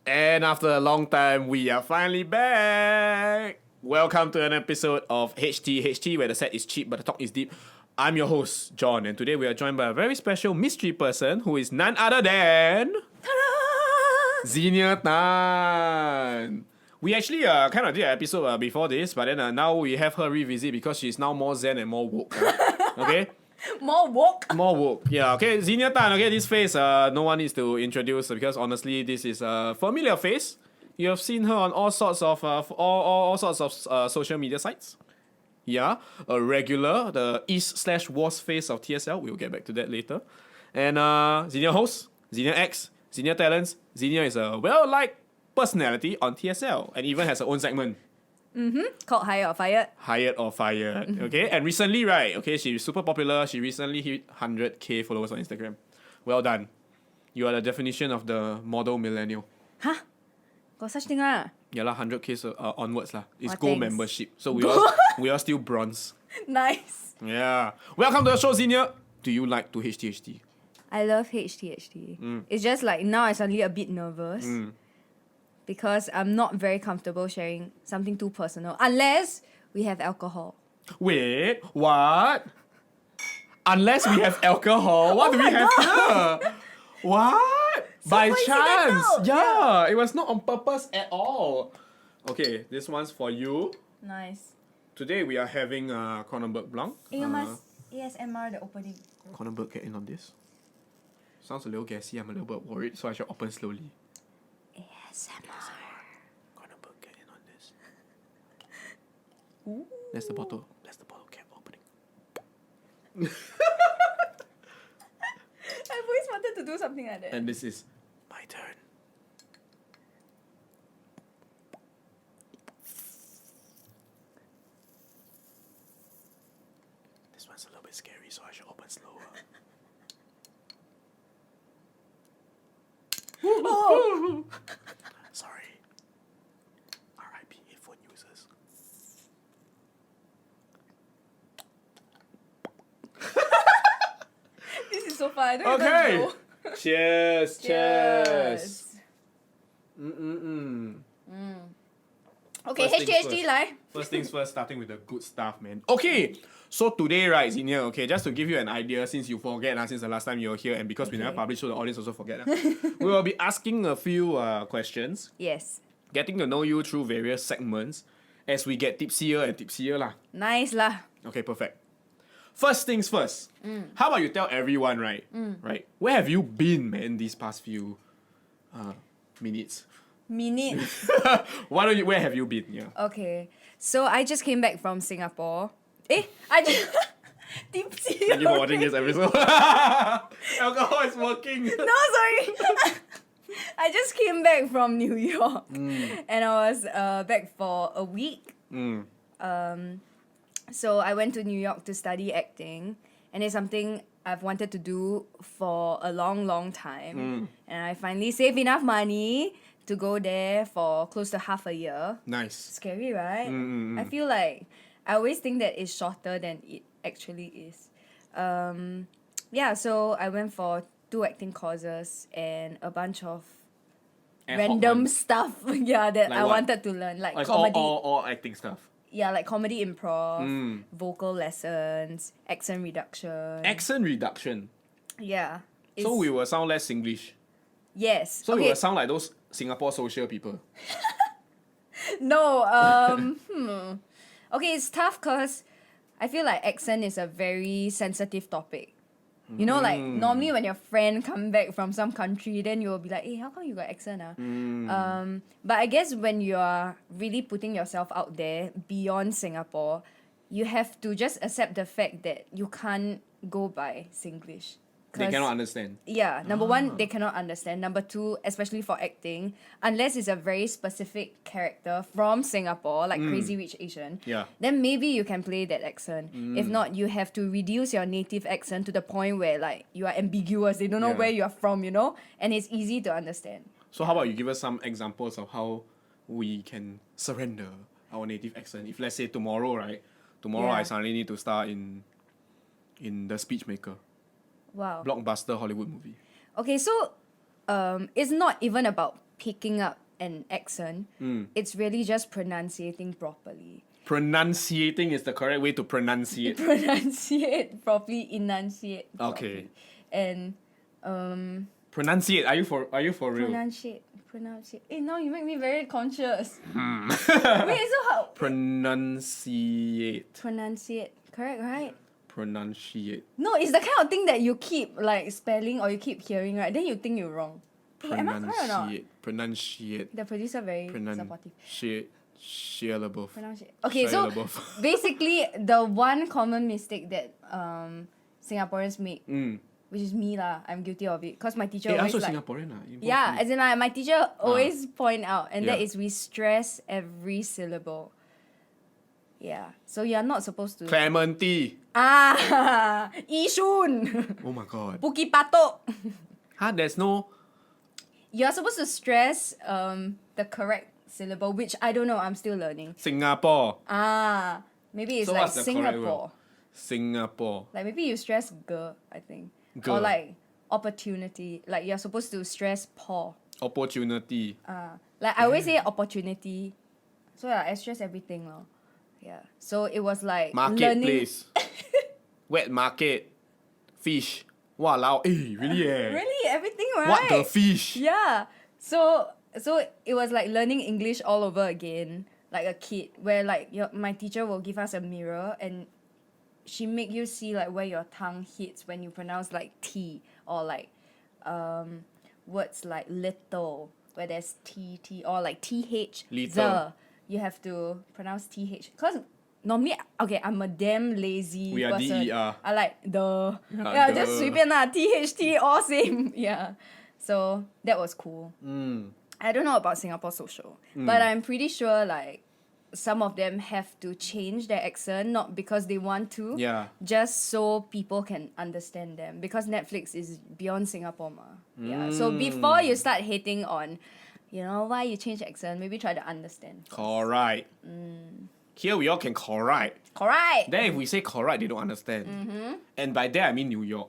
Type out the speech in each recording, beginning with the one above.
And after a long time, we are finally back. Welcome to an episode of HTHT, where the set is cheap but the talk is deep. I'm your host, John, and today we are joined by a very special mystery person who is none other than... Xenia Tan. We actually kind of did an episode before this, but then now we have her revisit because she's now more zen and more woke. Okay? More woke? More woke, yeah. Okay, Xenia Tan, okay, this face, no one needs to introduce because honestly, this is a familiar face. You have seen her on all sorts of social media sites. Yeah, a regular, the East/West face of TSL. We'll get back to that later. And Xenia host, Xenia X, Xenia Talents. Xenia is a well-liked personality on TSL and even has her own segment. Called Hired or Fired. Hired or Fired. Okay, and recently, right, okay, she's super popular. She recently hit 100k followers on Instagram. Well done. You are the definition of the model millennial. Huh? Got such thing ah? Yeah lah, 100k onwards lah. It's Oh, gold thanks. membership. So we are still bronze. Nice. Yeah. Welcome to the show, Xenia. Do you like to HTHT? I love HTHT. It's just like now I'm suddenly a bit nervous. Because I'm not very comfortable sharing something too personal. Unless we have alcohol. Wait, what? Unless we have alcohol, what do we have here? What? So By coincidental. chance. Yeah, it was not on purpose at all. Okay, this one's for you. Nice. Today we are having Kronenbourg Blanc. You must ASMR the opening. Kronenbourg, get in on this. Sounds a little gassy, I'm a little bit worried, so I should open slowly. ASMR. Kronenbourg, get in on this. That's the bottle. That's the bottle cap opening. I've always wanted to do something like that. And this is my turn. This one's a little bit scary, so I should open slower. Oh. Sorry. R.I.P. headphone users. This is so fun. I don't Okay. even know. Cheers. Cheers. Okay, First things HTHT first. lah. First things first, starting with the good stuff, man. Okay, so today, right, Xenia, okay, just to give you an idea, since you forget, since the last time you were here, and because we never published, so the audience also forget, we will be asking a few questions, Yes. getting to know you through various segments, as we get tipsier and tipsier lah. Nice lah. Okay, perfect. First things first, how about you tell everyone, right, where have you been, man, these past few minutes? Where have you been? Yeah. Okay. So I just came back from Singapore. I just tipsy. Thank you for watching this episode. Alcohol is working. No, sorry. I just came back from New York, and I was back for a week. So I went to New York to study acting, and it's something I've wanted to do for a long, long time. And I finally saved enough money to go there for close to half a year. Nice. Scary, right? I feel like I always think that it's shorter than it actually is. Yeah, so I went for 2 acting courses and a bunch of Ad hoc random ones. stuff that Like I what? wanted to learn. Like Oh, it's comedy. all acting stuff. Yeah, like comedy improv, vocal lessons, accent reduction. Accent reduction. Yeah. So we will sound less Singlish. Yes. So we okay. will sound like those Singapore social people. No, Okay, it's tough because I feel like accent is a very sensitive topic. You know, like normally when your friend come back from some country, then you will be like, hey, how come you got accent? But I guess when you are really putting yourself out there beyond Singapore, you have to just accept the fact that you can't go by Singlish. They cannot understand. Yeah, number one, they cannot understand. Number two, especially for acting, unless it's a very specific character from Singapore, like Crazy Rich Asian, Yeah. then maybe you can play that accent. If not, you have to reduce your native accent to the point where like you are ambiguous. They don't know Yeah. where you are from, you know? And it's easy to understand. So how about you give us some examples of how we can surrender our native accent? If let's say tomorrow, right? Tomorrow I Yeah. suddenly need to star in The Speechmaker. Wow. Blockbuster Hollywood movie. Okay, so it's not even about picking up an accent. It's really just pronunciating properly. Pronunciating is the correct way to pronunciate. Pronunciate properly, enunciate Okay. properly. And Pronunciate. Are you for real? pronunciate. Hey, now you make me very conscious. Wait, so how? Pronunciate. Pronunciate. Correct, right? Pronunciate. No, it's the kind of thing that you keep like spelling or you keep hearing, right? Then you think you're wrong. Hey, am I correct or not? Pronunciate. The producer very supportive. Share above. Pronunciate. Okay, so basically the one common mistake that Singaporeans make, which is me lah, I'm guilty of it. Cause my teacher always also like Singaporean yeah, as in like my teacher always point out, and that Yeah. is we stress every syllable. Yeah, so you're not supposed to. Clementi. Yishun. Oh my god. Bukit Batok. There's no. You're supposed to stress the correct syllable, which I don't know. I'm still learning. Singapore. Maybe it's So like what's the correct Singapore. word? Singapore. Like maybe you stress g, I think. G. Or like opportunity. Like you're supposed to stress paw. Opportunity. Like I always say opportunity. So yeah, I stress everything lor. Yeah. So it was like learning. Marketplace. Wet market. Fish. Walao. Really Really, everything, right? What the fish? Yeah. So it was like learning English all over again, like a kid, where like my teacher will give us a mirror and she make you see like where your tongue hits when you pronounce like T or like words like little where there's T or like TH. Little. You have to pronounce TH. Cause normally, okay, I'm a damn lazy We are person. DER. I like the Yeah, just 随便啦 THT all same. Yeah. So that was cool. I don't know about Singapore social, but I'm pretty sure like some of them have to change their accent, not because they want to, Yeah. just so people can understand them. Because Netflix is beyond Singapore, ma. Yeah. So before you start hating on, you know, why you change accent, maybe try to understand. Correct. Here we all can correct. Correct. Then if we say correct, they don't understand. And by that I mean New York.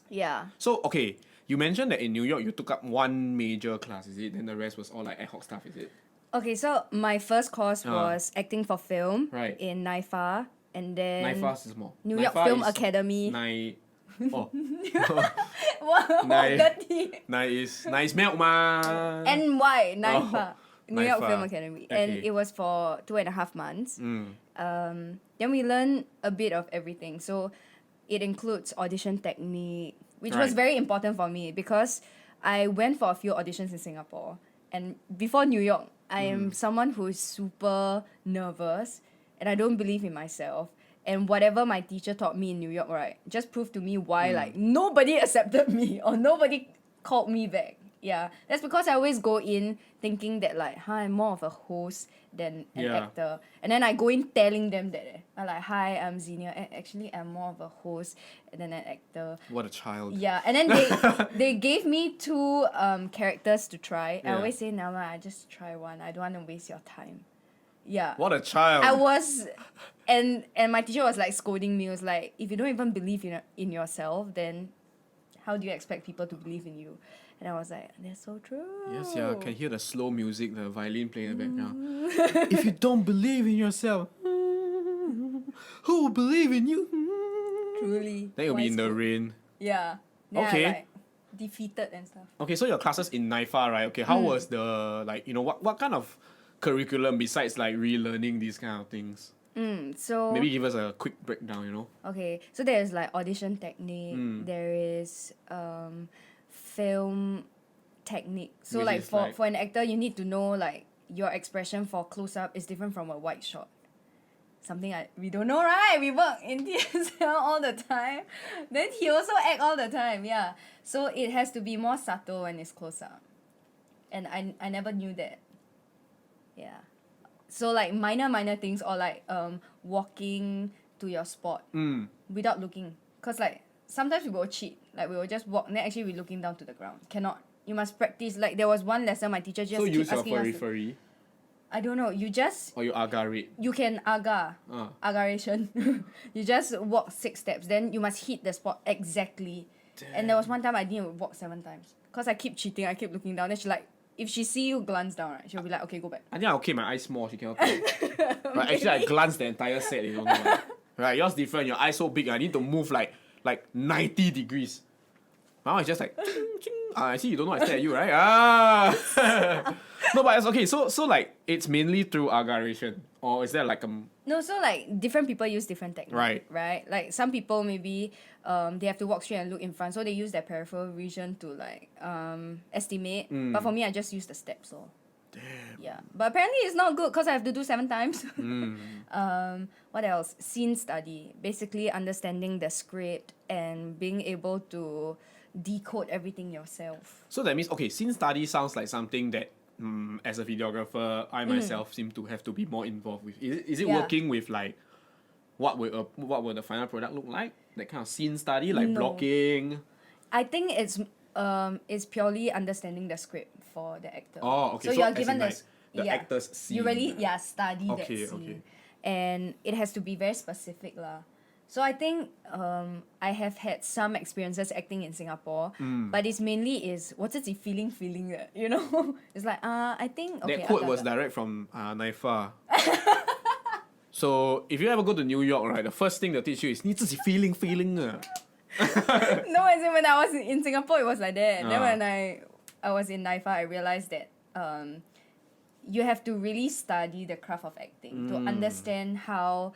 Yeah. So okay, you mentioned that in New York you took up one major class, is it? Then the rest was all like ad hoc stuff, is it? Okay, so my first course was acting for film Right. in NIFA, and then NIFA is small. New York NIFA Film is Academy. Oh. Wow, Nai- dirty. nice milk ma. NY, NIFA. New York NIFA. Film Academy. And Okay. it was for 2.5 months. Then we learned a bit of everything. So it includes audition technique, which was Right. very important for me because I went for a few auditions in Singapore. And before New York, I am someone who is super nervous and I don't believe in myself. And whatever my teacher taught me in New York, right, just proved to me why like nobody accepted me or nobody called me back. Yeah, that's because I always go in thinking that like, hi, I'm more of a host than an Yeah. actor. And then I go in telling them that I'm like, hi, I'm Xenia. Actually, I'm more of a host than an actor. What a child. Yeah, and then they gave me 2 characters to try. I Yeah. always say, no, I just try one. I don't want to waste your time. Yeah. What a child. I was, and my teacher was like scolding me. It was like, if you don't even believe in yourself, then how do you expect people to believe in you? And I was like, that's so true. Yes, yeah, can hear the slow music, the violin playing in the background. If you don't believe in yourself, who will believe in you? Truly. Then you'll be in the Wise rain. Yeah. Then Okay. I, like, defeated and stuff. Okay, so your classes in NIFA, right? Okay, how was the, like, you know, what kind of curriculum besides like relearning these kind of things? So Maybe give us a quick breakdown, you know? okay, so there's like audition technique. There is film technique. So Which like is for like- for an actor, you need to know like your expression for close up is different from a wide shot. Something we don't know, right? We work in TSL all the time. Then he also act all the time, yeah. So it has to be more subtle when it's close up. And I never knew that. Yeah. So like minor things or like walking to your spot without looking. Cause like sometimes we will cheat. Like we will just walk and then actually we're looking down to the ground. Cannot. You must practice. Like there was one lesson my teacher just So keep use your asking us to, furry I don't know. You just or you agar it. you can agar. Agaration. You just walk 6 steps. Then you must hit the spot exactly. And there was one time I didn't walk 7 times. Cause I keep cheating. I keep looking down. Then she like if she see you glance down, right, she'll be like, okay, go back. I think okay, my eyes small, she cannot tell. But actually, I glance the entire set, you don't know. Right? Right, yours different, your eyes so big, I need to move like 90 degrees. My one is just like, ching, ching. I see you don't know I stare at you, right? No, but it's okay. So like, it's mainly through aggravation. Or is there like a... No, so like different people use different techniques. Right. Right? Like some people maybe they have to walk straight and look in front, so they use their peripheral vision to like estimate. But for me, I just use the steps. So. Damn. Yeah. But apparently it's not good because I have to do 7 times. What else? Scene study. Basically understanding the script and being able to decode everything yourself. So that means, okay, scene study sounds like something that as a videographer, I myself seem to have to be more involved with. Is it working with like what would the final product look like? That kind of scene study, like No. blocking. I think it's purely understanding the script for the actor. Oh, okay. So So you're as given in, like, the yeah, actor's scene. You really study that Okay, scene. okay. And it has to be very specific lah. So I think I have had some experiences acting in Singapore, but it's mainly is 我自己 feeling的, you know? It's like I think okay. That quote was direct from Naifa. So if you ever go to New York, right, the first thing they'll teach you is 你自己 feeling 啊. No, as in when I was in Singapore, it was like that. Then when I was in NIFA, I realized that you have to really study the craft of acting to understand how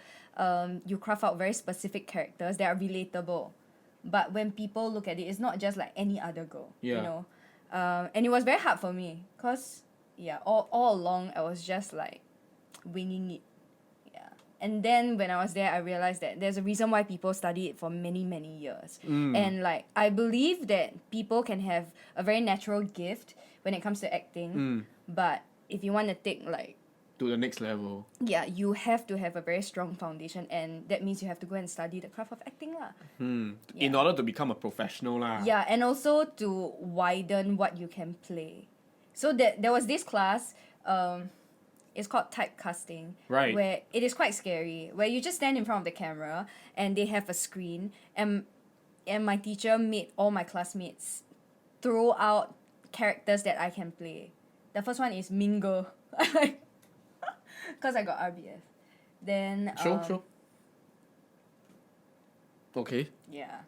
you craft out very specific characters that are relatable. But when people look at it, it's not just like any other girl, you know. And it was very hard for me because, all along I was just like winging it. And then when I was there, I realized that there's a reason why people study it for many, many years. And like, I believe that people can have a very natural gift when it comes to acting. But if you want to take like... to the next level. Yeah, you have to have a very strong foundation. And that means you have to go and study the craft of acting lah. In order to become a professional lah. Yeah, and also to widen what you can play. So there was this class... it's called typecasting, right? Where it is quite scary, where you just stand in front of the camera and they have a screen, and my teacher made all my classmates throw out characters that I can play. The first one is Mean Girl, because I got RBF. Then Show. Okay. Yeah.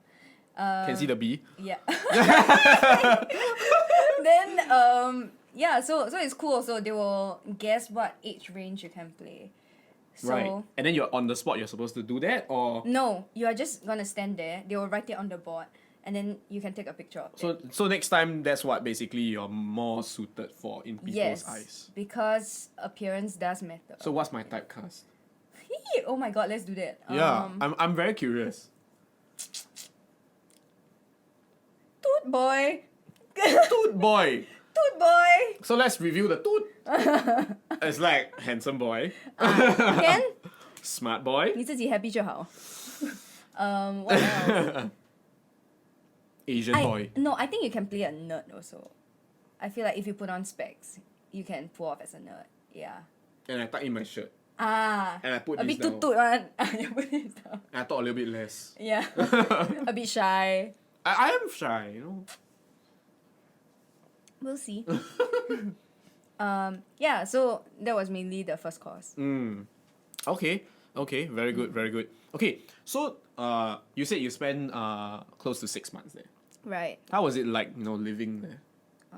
Can see the B. Yeah. Then yeah, so it's cool also. They will guess what age range you can play. So, right. And then you're on the spot, you're supposed to do that, or... No, you are just gonna stand there. They will write it on the board, and then you can take a picture of it. So next time, that's what basically you're more suited for in people's eyes. Because appearance does matter. So what's my typecast? Oh my god, let's do that. Yeah, I'm very curious. Toot boy. Toot boy. Toot boy. So let's review the toot. It's like handsome boy. Can? Smart boy. 你自己 happy 就好. What else? Asian boy. No, I think you can play a nerd also. I feel like if you put on specs, you can pull off as a nerd. Yeah. And I tuck in my shirt. And I put a this bit down. toot one. You put this down. And I talk a little bit less. Yeah. A bit shy. I am shy, you know. We'll see. Yeah, so that was mainly the first course. Okay, very good, very good. Okay, so you said you spent close to 6 months there. Right. How was it like, living there?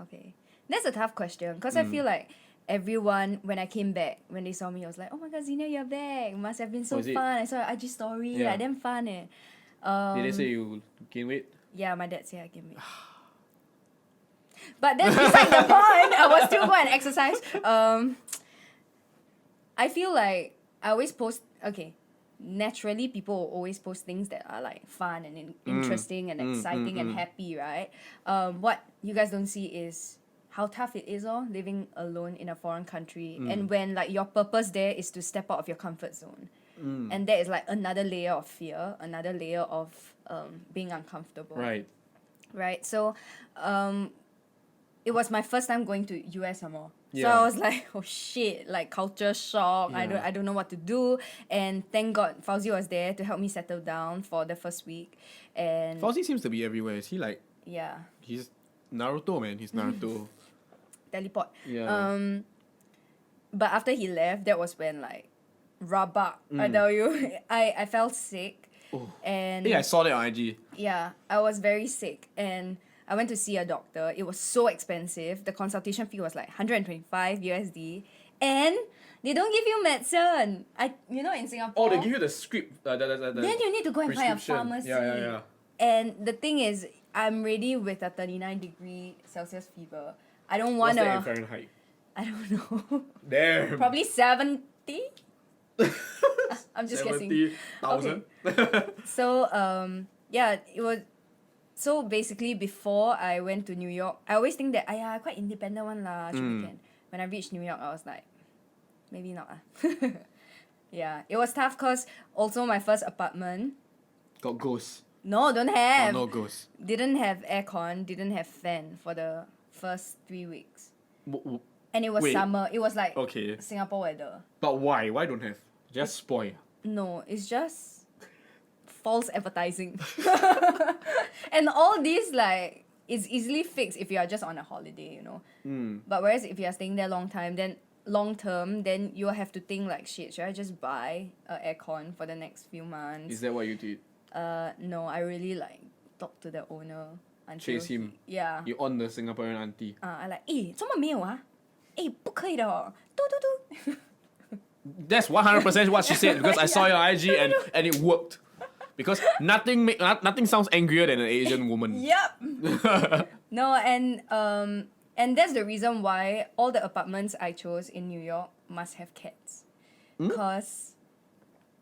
Okay. That's a tough question because I feel like everyone, when I came back, when they saw me, I was like, oh my god, Xenia, you're back. Must have been so Was it? fun. I saw your IG story. Yeah. Like, damn fun. Did they say you gain weight? Yeah, my dad said I gained weight. But that's beside the point. I was still go and exercise. I feel like I always post... Okay, naturally people will always post things that are like fun and interesting and exciting and happy, right? What you guys don't see is how tough it is living alone in a foreign country, and when like your purpose there is to step out of your comfort zone, and that is like another layer of fear, another layer of being uncomfortable, right? So it was my first time going to US some more. So I was like, oh shit, like culture shock. Yeah. I don't know what to do. And thank God Fauzi was there to help me settle down for the first week. And Fauzi seems to be everywhere. Is he like... yeah. He's Naruto, man. He's Naruto. teleport. Yeah. But after he left, that was when like rabak. I tell you, I felt sick. Oh. And Yeah, I saw that on IG. yeah, I was very sick and I went to see a doctor. It was so expensive. The consultation fee was like 125 USD and they don't give you medicine. In Singapore. Oh, they give you the script. Then you need to go and find a prescription. pharmacy. Yeah. And the thing is, I'm ready with a 39 Celsius fever. I don't What's want that in to. Fahrenheit? I don't know. Damn. Probably 70. I'm just guessing. 70,000. So yeah, it was. So basically, before I went to New York, I always think that quite independent one lah. Should be can. When I reached New York, I was like, maybe not ah. Yeah, it was tough cause also my first apartment. Got ghosts. No, don't have. Oh, no ghosts. Didn't have aircon, didn't have fan for the first 3 weeks. And it was Wait. summer. It was like Okay. Singapore weather. But why? Why don't have? Just spoil. No, it's just false advertising. And all this like is easily fixed if you are just on a holiday, you know. But whereas if you are staying there long term, then you have to think like shit, should I just buy a aircon for the next few months? Is that what you did? No, I really like talk to the owner until Chase him. Yeah. You on the Singaporean auntie. I like 怎么没有啊？不可以的哦，嘟。 That's 100% what she said because I saw your IG and it worked. Because nothing sounds angrier than an Asian woman. Yep. No, and that's the reason why all the apartments I chose in New York must have cats. Because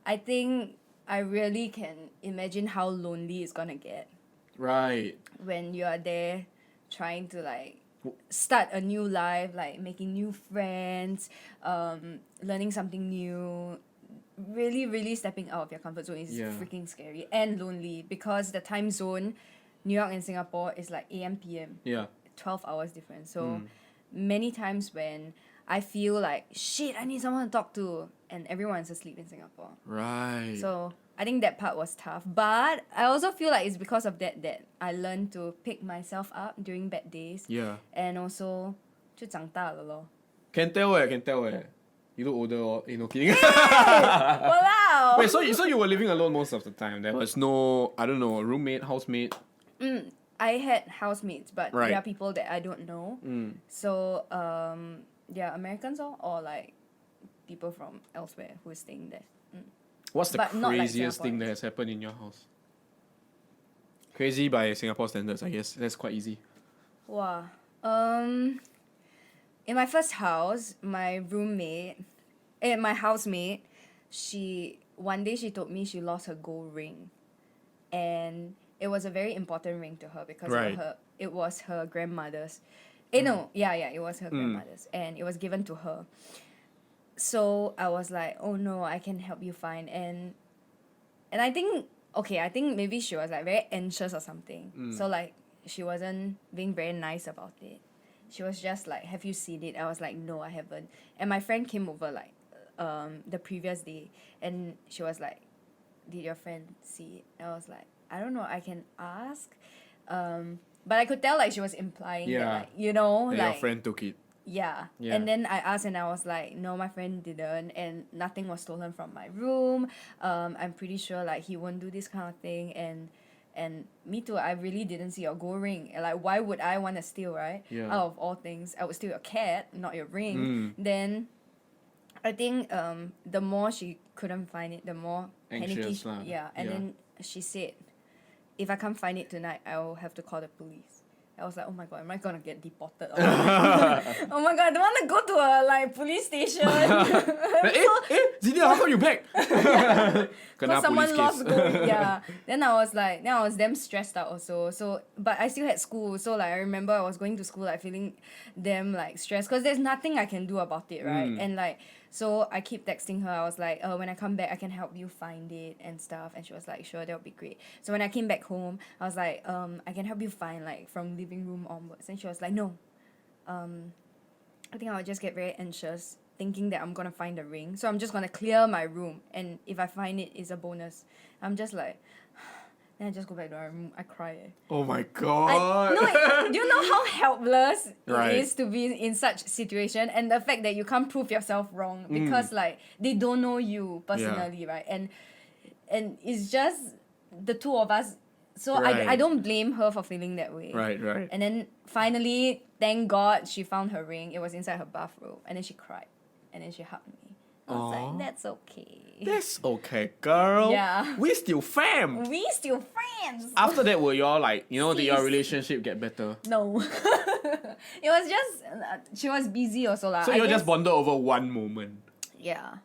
I think I really can imagine how lonely it's gonna get Right. when you are there trying to like start a new life, like making new friends, learning something new. Really, really stepping out of your comfort zone is freaking scary and lonely because the time zone, New York and Singapore, is like AM, PM. Yeah. 12 hours difference. So many times when I feel like, shit, I need someone to talk to, and everyone's asleep in Singapore. Right. So I think that part was tough. But I also feel like it's because of that I learned to pick myself up during bad days. Yeah. And also, 就长大了咯. Can tell eh. You look older or no kidding. Wow! Wait, so you were living alone most of the time. There was no, I don't know, roommate, housemate. I had housemates, but Right. there are people that I don't know. So Americans or like people from elsewhere who are staying there. What's the But not like craziest thing that has happened in your house? Crazy by Singapore standards, I guess. That's quite easy. Wow. In my first house, my housemate, one day she told me she lost her gold ring. And it was a very important ring to her because it was her grandmother's. It was her grandmother's. And it was given to her. So I was like, oh no, I can help you find. And I think maybe she was like very anxious or something. So like she wasn't being very nice about it. She was just like, have you seen it? I was like, no, I haven't. And my friend came over like the previous day and she was like, did your friend see it? I was like, I don't know, I can ask. But I could tell like she was implying that, like, you know, and like your friend took it. Yeah. And then I asked and I was like, no, my friend didn't, and nothing was stolen from my room. I'm pretty sure like he won't do this kind of thing, and me too, I really didn't see your gold ring. And like, why would I want to steal, right? Yeah. Out of all things, I would steal your cat, not your ring. Then I think the more she couldn't find it, the more Anxious panicky. And then she said, if I can't find it tonight, I will have to call the police. I was like, oh my god, am I gonna get deported? Oh my god, I don't want to go to a like police station. Xenia, how come you back? Because someone lost gold. Yeah. Then I was damn stressed out also. So, but I still had school. So like I remember I was going to school like feeling damn like stressed because there's nothing I can do about it, right? And like, so I keep texting her. I was like, when I come back, I can help you find it and stuff. And she was like, sure, that would be great. So when I came back home, I was like, I can help you find like from living room onwards. And she was like, no. I think I would just get very anxious thinking that I'm gonna find the ring. So I'm just gonna clear my room. And if I find it, it's a bonus. I'm just like, Then I just go back to my room. I cry. Oh my god. Do you know how helpless Right. it is to be in such situation, and the fact that you can't prove yourself wrong because like they don't know you personally, right? And it's just the two of us. So Right. I don't blame her for feeling that way. Right. And then finally, thank God, she found her ring. It was inside her bathrobe, and then she cried, and then she hugged me. I was Aw. like, that's okay. That's okay, girl. Yeah. We still fam. We still friends. After that, will y'all like, did your Sis. relationship get better? No. It was just she was busy also lah. So I you all guess- just bonded over one moment. Yeah.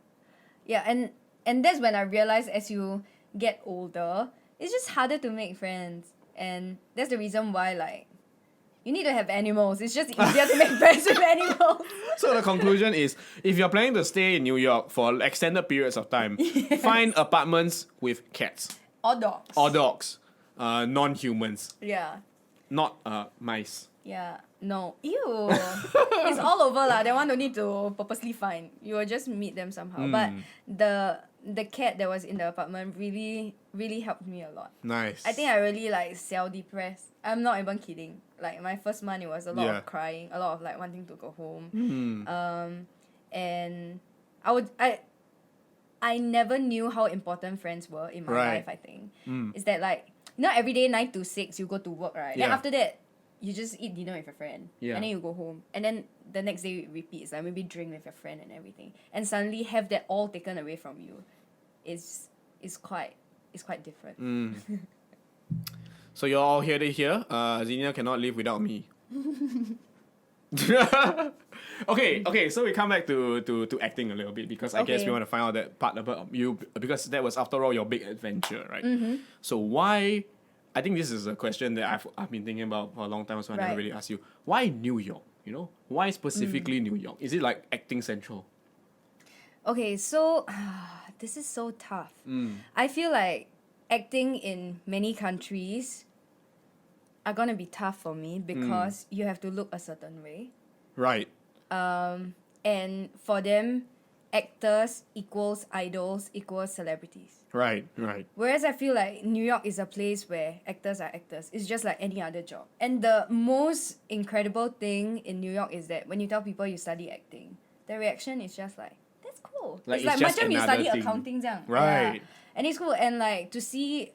Yeah, and that's when I realized as you get older, it's just harder to make friends. And that's the reason why like you need to have animals. It's just easier to make friends with animals. So the conclusion is, if you're planning to stay in New York for extended periods of time, find apartments with cats Or dogs. or dogs, non-humans, Yeah. not mice. Yeah. No. Ew. It's all over lah. That one don't need to purposely find. You will just meet them somehow. But the cat that was in the apartment really, really helped me a lot. Nice. I think I really like self-depressed. I'm not even kidding. Like my first month, it was a lot Yeah. of crying, a lot of like wanting to go home. Mm. And I never knew how important friends were in my Right. life. I think is that like every day 9 to 6 you go to work, right? Then Yeah. after that you just eat dinner with your friend, Yeah. and then you go home, and then the next day it repeats. Like maybe drink with your friend and everything, and suddenly have that all taken away from you, is quite different. So you're all here to hear. Xenia cannot live without me. Okay. So we come back to acting a little bit, because I guess Okay. we want to find out that part about you, because that was after all your big adventure, right? Mm-hmm. So why? I think this is a question that I've been thinking about for a long time, so I never Right. really asked you. Why New York? Why specifically New York? Is it like acting central? Okay, so this is so tough. I feel like acting in many countries are gonna be tough for me because you have to look a certain way. Right. And for them, actors equals idols equals celebrities. Right. Whereas I feel like New York is a place where actors are actors. It's just like any other job. And the most incredible thing in New York is that when you tell people you study acting, the reaction is just like, that's cool. Like, it's like it's just macam you another study thing. accounting 这样. Right. Yeah. And it's cool. And like to see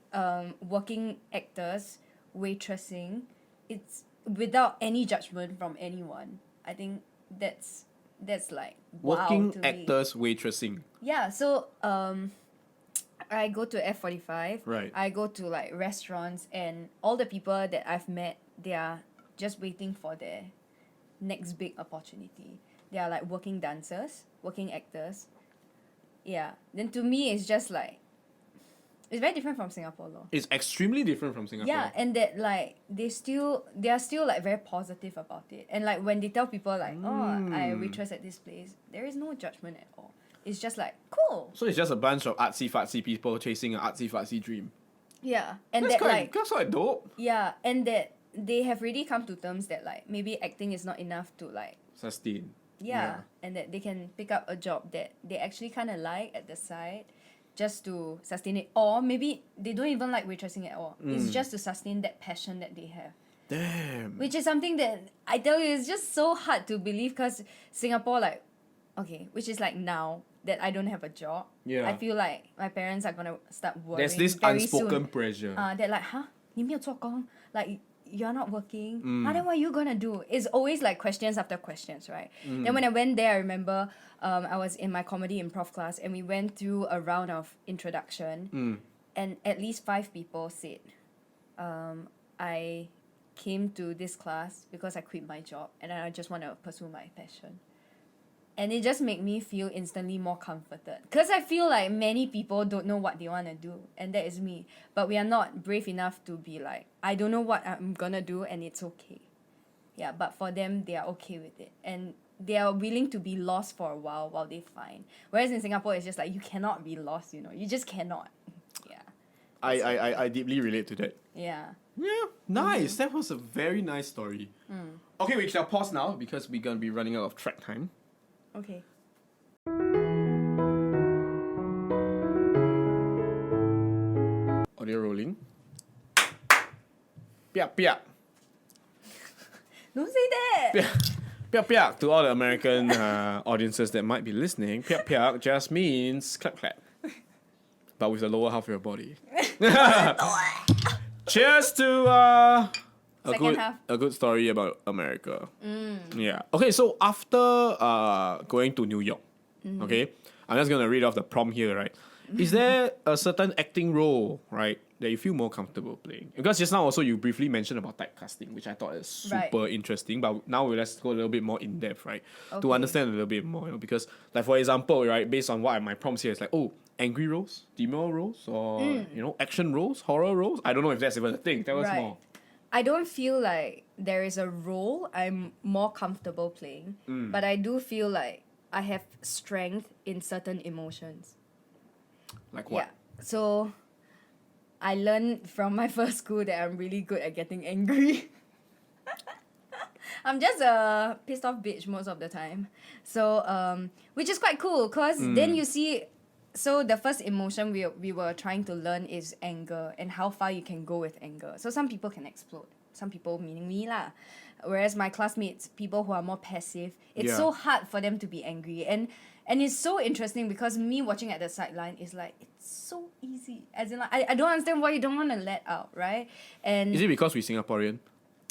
working actors waitressing, it's without any judgment from anyone. I think that's like Working wow to me. actors waitressing. Yeah, so I go to F45. Right. I go to like restaurants, and all the people that I've met, they are just waiting for their next big opportunity. They are like working dancers, working actors. Yeah. Then to me, it's just like it's very different from Singapore law. It's extremely different from Singapore. Yeah, and that like they are still like very positive about it. And like when they tell people like, oh, I waitress at this place, there is no judgment at all. It's just like cool. So it's just a bunch of artsy-fartsy people chasing an artsy-fartsy dream. Yeah. And That's that quite dope. yeah, and that they have really come to terms that like maybe acting is not enough to like Sustain. and that they can pick up a job that they actually kind of like at the side just to sustain it, or maybe they don't even like waitressing at all. It's just to sustain that passion that they have, Damn. which is something that I tell you is just so hard to believe, because Singapore, like, okay, which is like now that I don't have a job, Yeah. I feel like my parents are gonna start worrying. There's this very unspoken soon. pressure. They're like, huh? 你没有做工? Like, you're not working? Then what are you gonna do? It's always like questions after questions, right? Then when I went there, I remember I was in my comedy improv class, and we went through a round of introduction, and at least 5 people said, I came to this class because I quit my job and I just want to pursue my passion. And it just made me feel instantly more comforted. Because I feel like many people don't know what they want to do. And that is me. But we are not brave enough to be like, I don't know what I'm going to do and it's okay. Yeah, but for them, they are okay with it. And they are willing to be lost for a while they find. Whereas in Singapore, it's just like, you cannot be lost, You just cannot. Yeah. I deeply relate to that. Yeah. Yeah, nice. That was a very nice story. Okay, we shall pause now because we're going to be running out of track time. Okay. Audio rolling. Piak piak. Don't say that. Piak piak to all the American audiences that might be listening. Piak piak just means clap clap, but with the lower half of your body. Cheers to a good story about America. Yeah. Okay, so after going to New York, okay, I'm just gonna read off the prompt here, right? Is there a certain acting role, right, that you feel more comfortable playing? Because just now also you briefly mentioned about typecasting, which I thought is super interesting. But now let's go a little bit more in depth, right, to understand a little bit more. Because, like for example, right, based on what my prompts here is like, angry roles, demure roles, or action roles, horror roles. I don't know if that's even a thing. Tell us more. I don't feel like there is a role I'm more comfortable playing, but I do feel like I have strength in certain emotions. Like what? Yeah. So I learned from my first school that I'm really good at getting angry. I'm just a pissed off bitch most of the time. So which is quite cool because then you see. So the first emotion we were trying to learn is anger and how far you can go with anger. So some people can explode. Some people, meaning me lah. Whereas my classmates, people who are more passive, it's so hard for them to be angry. And it's so interesting because me watching at the sideline is like, it's so easy. As in like, I don't understand why you don't want to let out, right? And is it because we're Singaporean?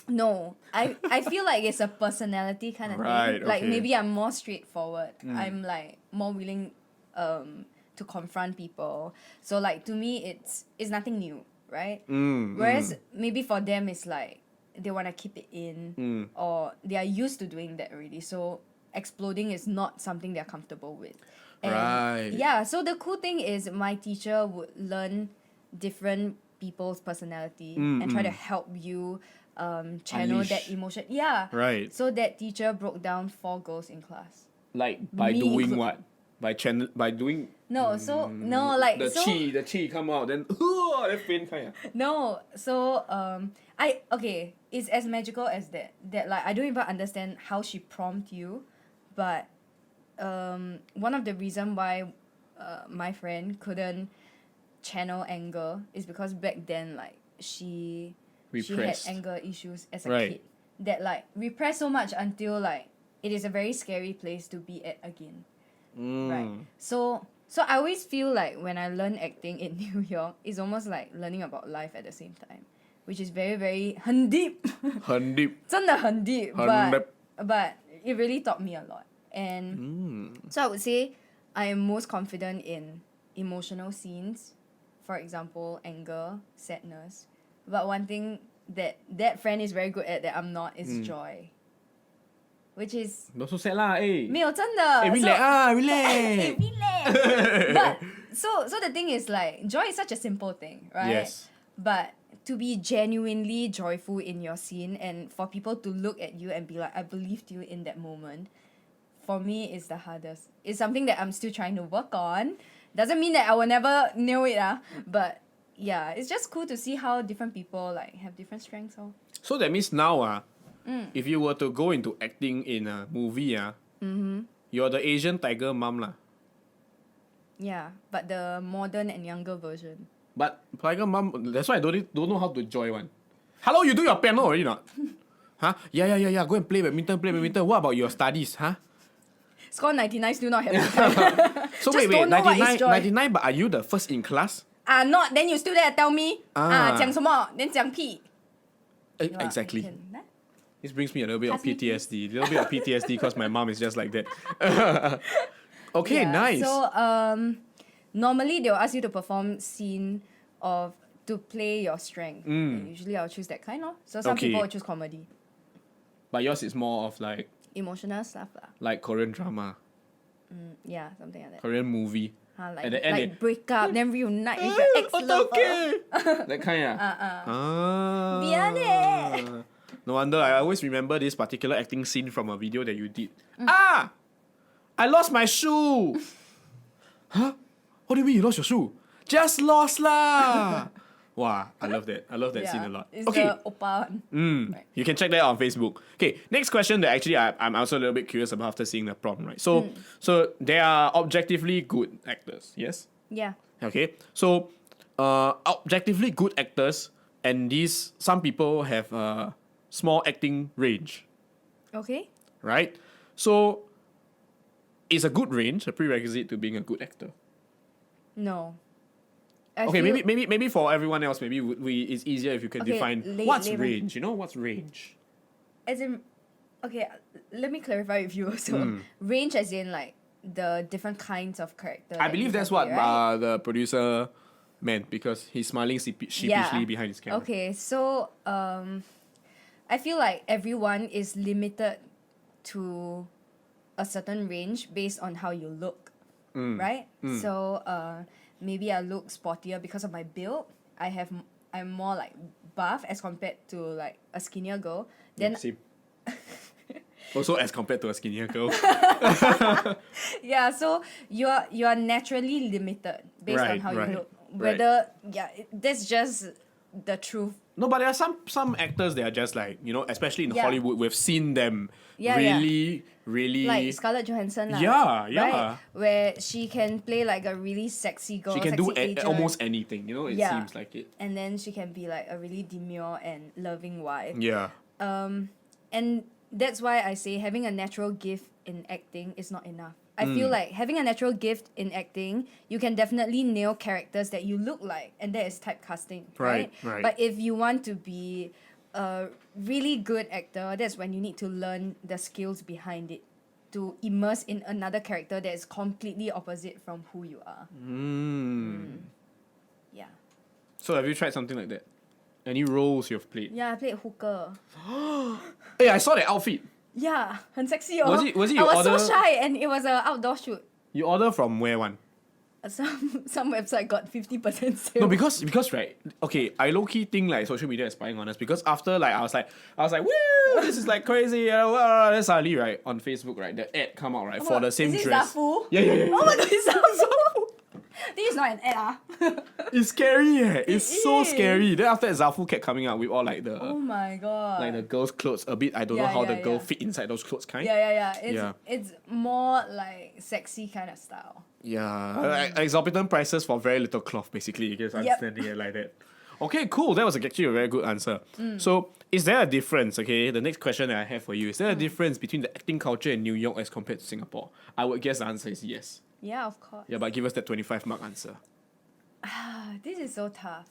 No. I feel like it's a personality kind of thing. Like maybe I'm more straightforward. I'm like more willing to confront people. So like to me it's nothing new, right? Whereas maybe for them it's like they want to keep it in or they are used to doing that already. So exploding is not something they're comfortable with. And yeah, so the cool thing is my teacher would learn different people's personality and try to help you channel that emotion. Yeah. Right. So that teacher broke down 4 girls in class. Like by doing what? By doing like the chi come out then that faint kind. No, so it's as magical as that like I don't even understand how she prompt you, but one of the reason why my friend couldn't channel anger is because back then like she had anger issues as a kid that like repressed so much until like it is a very scary place to be at again. Right. So I always feel like when I learn acting in New York, it's almost like learning about life at the same time, which is very, very 很 deep. 很 deep. 真的很 deep. But it really taught me a lot. And so I would say I am most confident in emotional scenes, for example, anger, sadness. But one thing that friend is very good at that I'm not is joy. Which is not so sad lah, eh. 没有真的 relax. But so the thing is like joy is such a simple thing, right? Yes. But to be genuinely joyful in your scene and for people to look at you and be like, I believed you in that moment, for me is the hardest. It's something that I'm still trying to work on. Doesn't mean that I will never nail it, but yeah, it's just cool to see how different people like have different strengths. So that means now if you were to go into acting in a movie, you're the Asian tiger mom lah. Yeah, but the modern and younger version. But tiger mom, that's why I don't know how to enjoy one. Hello, you do your piano already not? Huh? Yeah. Go and play badminton. What about your studies, huh? Score 99, still not happy. So wait, 99, but are you the first in class? Not. Then you still there tell me. 讲什么? Then 讲屁. Exactly. This brings me a little bit of PTSD. Because my mom is just like that. Okay, nice. So normally they'll ask you to perform scene to play your strength. And usually I'll choose that kind of. So some people will choose comedy. But yours is more of like emotional stuff lah. Like Korean drama. Yeah, something like that. Korean movie. Like, at the end like break up, then reunite with your ex-lover. That kind 미안해. No wonder I always remember this particular acting scene from a video that you did. I lost my shoe. Huh? What do you mean you lost your shoe? Just lost lah. Wow, I love that. I love that scene a lot. It's the oppa one. Right. You can check that out on Facebook. Okay, next question that actually I'm also a little bit curious about after seeing the prompt, right? So they are objectively good actors, yes? Yeah. Okay, so objectively good actors and some people have a small acting range, Okay. right? So, is a good range a prerequisite to being a good actor? No. Okay, maybe for everyone else, maybe it's easier if you can define what's range. You know, what's range? As in, okay, let me clarify with you also. Range as in like the different kinds of character. I that believe you that's can what play, right? the producer meant because he's smiling sheepishly behind his camera. Okay, so I feel like everyone is limited to a certain range based on how you look, right? So maybe I look sportier because of my build. I'm more like buff as compared to like a skinnier girl. Then Same. Also, as compared to a skinnier girl. yeah, so you are naturally limited based on Right, how right, you look. right. Whether that's just the truth. No, but there are some actors that are just like, you know, especially in Yeah. Hollywood, we've seen them Yeah, really Like Scarlett Johansson, lah. Yeah, yeah. Right? Where she can play like a really sexy girl, she can do sexy agent, almost anything, you know, it seems like it. and then she can be like a really demure and loving wife. Yeah. And that's why I say having a natural gift in acting is not enough. I feel like having a natural gift in acting, you can definitely nail characters that you look like, and that is typecasting, right? Right. But if you want to be a really good actor, that's when you need to learn the skills behind it to immerse in another character that is completely opposite from who you are. Yeah. So have you tried something like that? Any roles you've played? Yeah, I played hooker. Hey, I saw that outfit. Yeah, 很 sexy oh. Was it I you was order- so shy and it was an outdoor shoot. You order from where one? Some website got 50% sale. No, because right, okay, I low key think like social media is spying on us because after like I was like, woo, this is like crazy, then suddenly right on Facebook right, the ad come out right for the same is it dress. Zafu? Yeah. Oh my god, it's Zafu! This is not an ad It's scary, It's so is. scary. Then after that, Zafu kept coming out with all like the Oh my god. like the girls' clothes a bit. I don't know Yeah, how yeah, the girl yeah. fit inside those clothes kind. Yeah. It's more like sexy kind of style. Yeah, like, exorbitant prices for very little cloth, basically. You guys understanding it like that. Okay, cool. That was actually a very good answer. So, is there a difference? Okay, the next question that I have for you is there a difference between the acting culture in New York as compared to Singapore? I would guess the answer is yes. Yeah, of course. Yeah, but give us that 25 mark answer. This is so tough.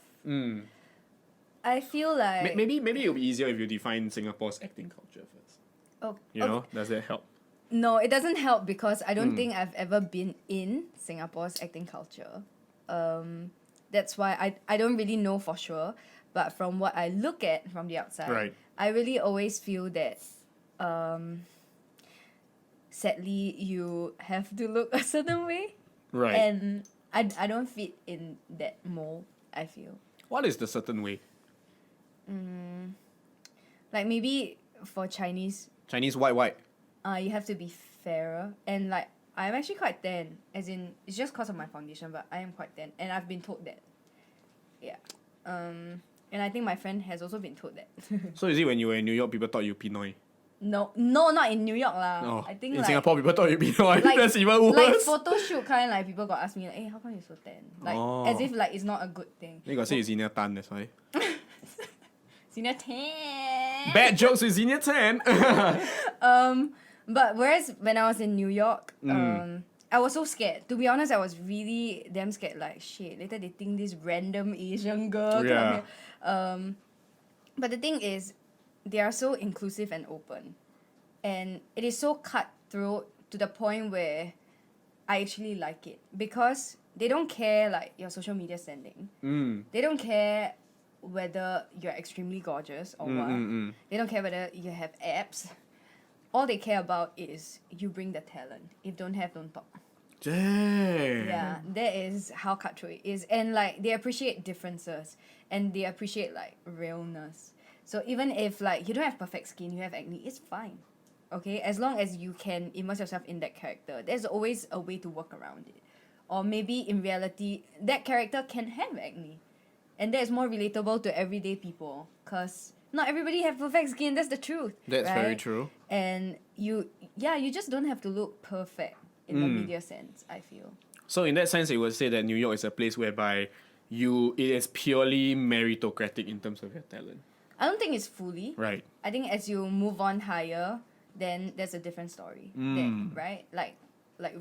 I feel like Maybe it'll be easier if you define Singapore's acting culture first. oh, You know, does that help? No, it doesn't help because I don't think I've ever been in Singapore's acting culture. That's why I don't really know for sure. But from what I look at from the outside, Right. I really always feel that sadly you have to look a certain way. Right. And I don't fit in that mold, I feel. What is the certain way? Like maybe for Chinese, Chinese white. you have to be fairer, and like I'm actually quite tan, as in it's just cause of my foundation, but I am quite tan, and I've been told that. Yeah. And I think my friend has also been told that. So is it when you were in New York, people thought you Pinoy? No, not in New York lah. Oh, I think in like Singapore, people thought you Pinoy. like, That's even worse. like photo shoot kind, like people got ask me like, hey, how come you so tan? Like Oh. as if like it's not a good thing. Then you got say it's Xenia Tan, that's why. Senior tan. Bad jokes with Xenia Tan. But whereas when I was in New York, I was so scared. To be honest, I was really damn scared. Like shit, later they think this random Asian girl. Yeah. Come here. But the thing is, they are so inclusive and open, and it is so cutthroat to the point where I actually like it because they don't care like your social media standing. They don't care whether you're extremely gorgeous or what. They don't care whether you have abs. All they care about is you bring the talent. If don't have, don't talk. Damn. Yeah, that is how cutthroat it is. And like they appreciate differences and they appreciate like realness. So even if like you don't have perfect skin, you have acne, it's fine. Okay? As long as you can immerse yourself in that character, there's always a way to work around it. Or maybe in reality, that character can have acne. And that is more relatable to everyday people. Because not everybody have perfect skin, that's the truth. That's right? very true. And you just don't have to look perfect in the media sense, I feel. So in that sense, it would say that New York is a place whereby it is purely meritocratic in terms of your talent. I don't think it's fully. Right. I think as you move on higher, then there's a different story. Then, right? Like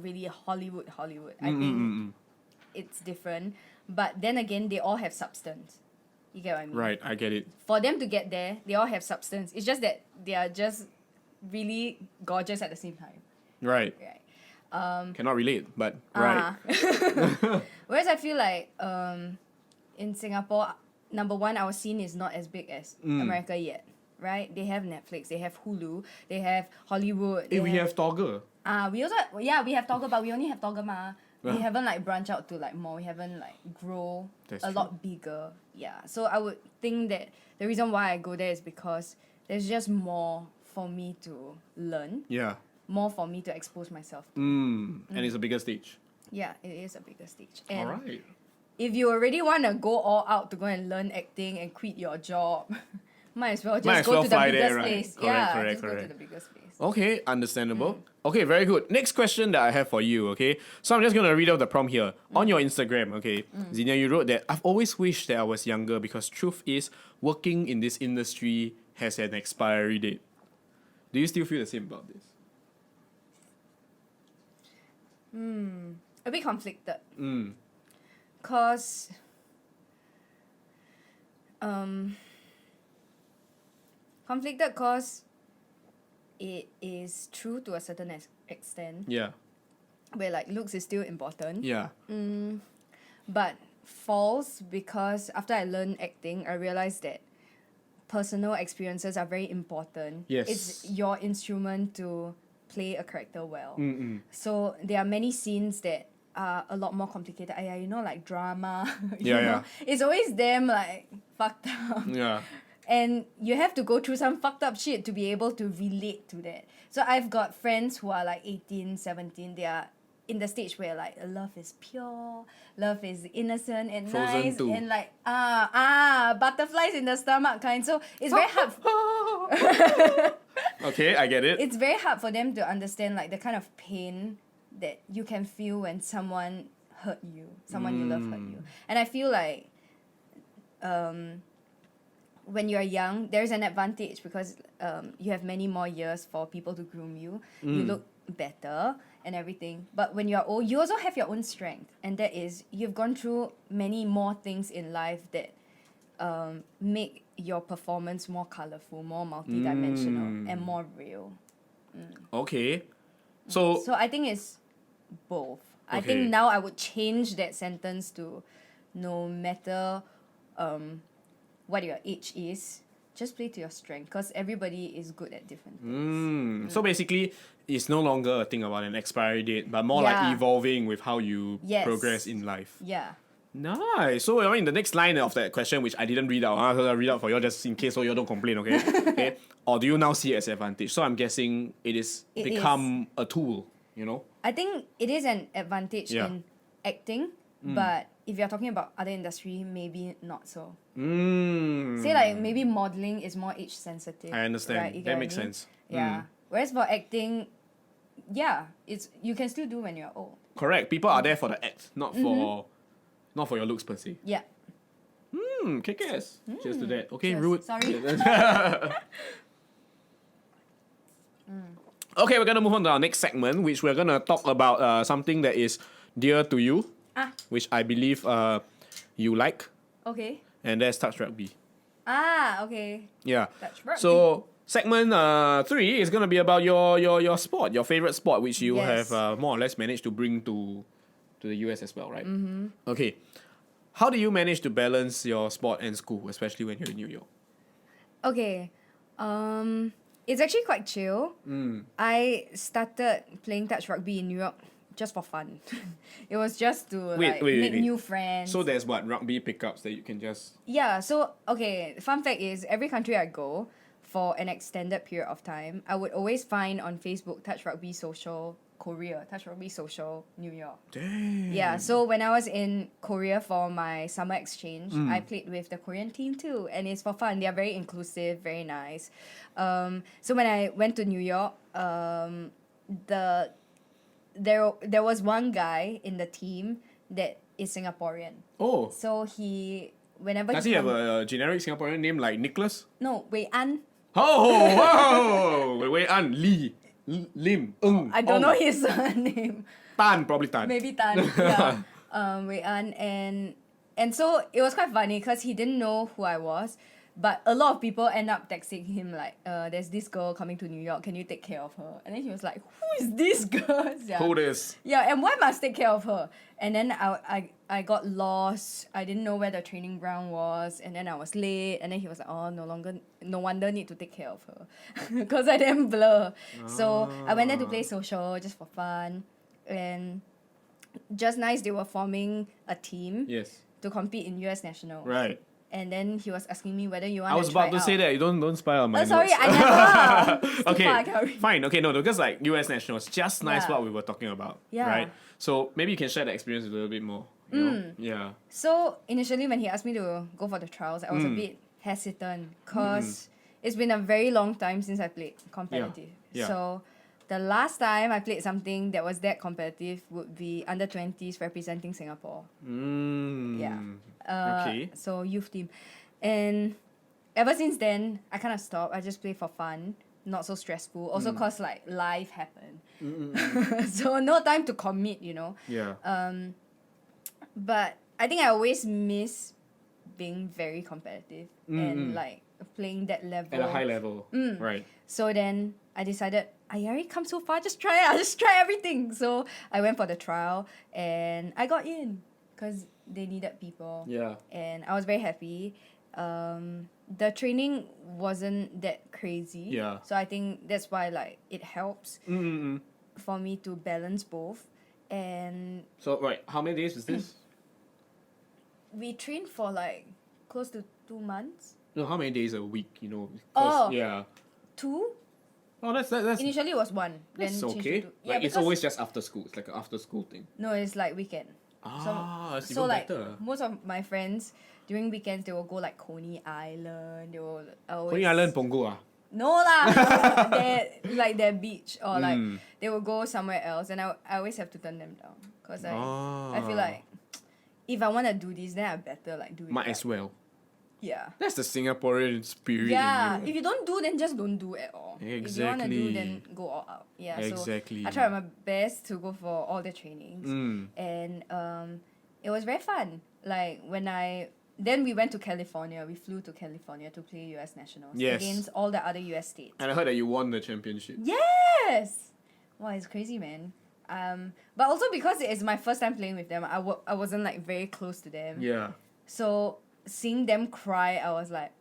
really Hollywood. I think it's different. But then again, they all have substance. You get what I mean? Right, I get it. For them to get there, they all have substance. It's just that they are just really gorgeous at the same time. Right. Right. Cannot relate, but right. Whereas I feel like in Singapore, number one, our scene is not as big as America yet. Right? They have Netflix, they have Hulu, they have Hollywood. We have Toggle. We also we have Toggle, but we only have Toggle ma. We haven't like branched out to like more. We haven't like grow That's a true. lot bigger. Yeah. So I would think that the reason why I go there is because there's just more for me to learn, Yeah. more for me to expose myself to. And it's a bigger stage. Yeah, it is a bigger stage. And Alright. if you already want to go all out to go and learn acting and quit your job, might as well just go to the fly biggest there, right? place. Correct, Just go correct. to the biggest place. Okay, understandable. Okay, very good. Next question that I have for you, okay? So I'm just going to read out the prompt here. On your Instagram, okay, Xenia, you wrote that I've always wished that I was younger because truth is, working in this industry has an expiry date. Do you still feel the same about this? A bit conflicted. Cause conflicted cause it is true to a certain extent, Yeah. where like looks is still important. Yeah. But false because after I learned acting, I realized that personal experiences are very important. Yes. It's your instrument to play a character well. Mm-mm. So there are many scenes that are a lot more complicated. You know, like drama. Yeah, yeah. It's always them like fucked up. Yeah. And you have to go through some fucked up shit to be able to relate to that. So I've got friends who are like 18, 17. They are in the stage where like love is pure, love is innocent and Frozen nice 2. and like butterflies in the stomach kind. So it's very hard. Okay, I get it. It's very hard for them to understand like the kind of pain that you can feel when someone hurt you, someone you love hurt you. And I feel like when you're young, there's an advantage because you have many more years for people to groom you. You look better and everything. But when you're old, you also have your own strength. And that is, you've gone through many more things in life that make your performance more colorful, more multidimensional, and more real. Okay. So, So I think it's both. I Okay. think now I would change that sentence to no matter what your age is, just play to your strength because everybody is good at different things. so basically, it's no longer a thing about an expiry date, but more like Yeah. evolving with how you Yes. progress in life. Yeah. Nice. So I mean, the next line of that question, which I didn't read out, so I'll read out for you just in case so you don't complain, okay? Okay. Or do you now see it as an advantage? So I'm guessing it is It become a tool, you know? I think it is an advantage Yeah. in acting, but if you're talking about other industry, maybe not so. Mm. Say like maybe modeling is more age sensitive. I understand. Right? You get That what I makes mean? sense. Yeah. Whereas for acting, yeah, it's you can still do when you're old. Correct. People are there for the act, not for your looks per se. Yeah. Kick ass. Cheers to that. Okay, Cheers. rude. Sorry. Okay, we're gonna move on to our next segment, which we're gonna talk about something that is dear to you, which I believe you like, Okay. and that's touch rugby. Okay. Yeah. Touch rugby. So segment 3 is gonna be about your sport, your favorite sport, which you Yes. have more or less managed to bring to the US as well, right? Okay. How do you manage to balance your sport and school, especially when you're in New York? Okay. It's actually quite chill. I started playing touch rugby in New York just for fun. It was just to make wait. new friends. So there's what rugby pickups that you can just. Yeah, so okay, fun fact is every country I go for an extended period of time, I would always find on Facebook Touch Rugby Social Korea, Touch Rugby Social New York. Damn. Yeah, so when I was in Korea for my summer exchange, I played with the Korean team too, and it's for fun. They are very inclusive, very nice. So when I went to New York, there was one guy in the team that is Singaporean. Oh. So whenever Does he have a generic Singaporean name like Nicholas? No, Wei An. Oh, wow! Wei An, Lee, Lim, Ng. I don't Ong. know his name. Tan, probably Tan. Maybe Tan. Yeah. Wei An, and so it was quite funny because he didn't know who I was. But a lot of people end up texting him like, there's this girl coming to New York, can you take care of her? And then he was like, who is this girl? Yeah. Who this? Yeah, and why must take care of her? And then I got lost. I didn't know where the training ground was, and then I was late. And then he was like, oh, no wonder need to take care of her, because I didn't blur. So I went there to play social just for fun, and just nice they were forming a team Yes. to compete in US Nationals. Right. And then he was asking me whether you want I was about to say that. You don't spy on my notes. Sorry, I never. It's too Okay, far, I can't read. fine. Okay, no, because like US Nationals, just nice Yeah. what we were talking about. Yeah. Right? So maybe you can share the experience a little bit more. You know? Yeah. So initially when he asked me to go for the trials, I was a bit hesitant because it's been a very long time since I played competitive. Yeah. So the last time I played something that was that competitive would be under 20s representing Singapore. Yeah. Okay. So youth team. And ever since then, I kind of stopped. I just play for fun, not so stressful. Also cause like life happened. So no time to commit, you know. Yeah. But I think I always miss being very competitive and like playing that level. At a high level. Right. So then I decided, I already come so far, just try it. I'll just try everything. So I went for the trial and I got in because they needed people. Yeah. And I was very happy. The training wasn't that crazy. Yeah. So I think that's why like it helps for me to balance both. And So, right, how many days is this? we trained for like close to 2 months. No, how many days a week, you know? Oh. Yeah. 2? Oh, that's Initially it was 1. that's then changed to okay. 2. Like, it's because- always just after school. It's like an after school thing. No, it's like weekend. It's So even like better. most of my friends during weekends they will go like Coney Island. They will always Coney Island, Punggol ah. No lah, their beach or like they will go somewhere else, and I always have to turn them down because I feel like if I want to do this, then I better like do it. Might right. as well. Yeah. That's the Singaporean spirit. Yeah, in if you don't do, then just don't do at all. If you want to do, Exactly. then go all out. Yeah, Exactly. so I tried my best to go for all the trainings, and it was very fun. Like then we went to California. We flew to California to play US Nationals Yes. against all the other US states. And I heard that you won the championship. Yes! Wow, it's crazy, man. But also because it's my first time playing with them, I wasn't like very close to them. Yeah. So seeing them cry, I was like,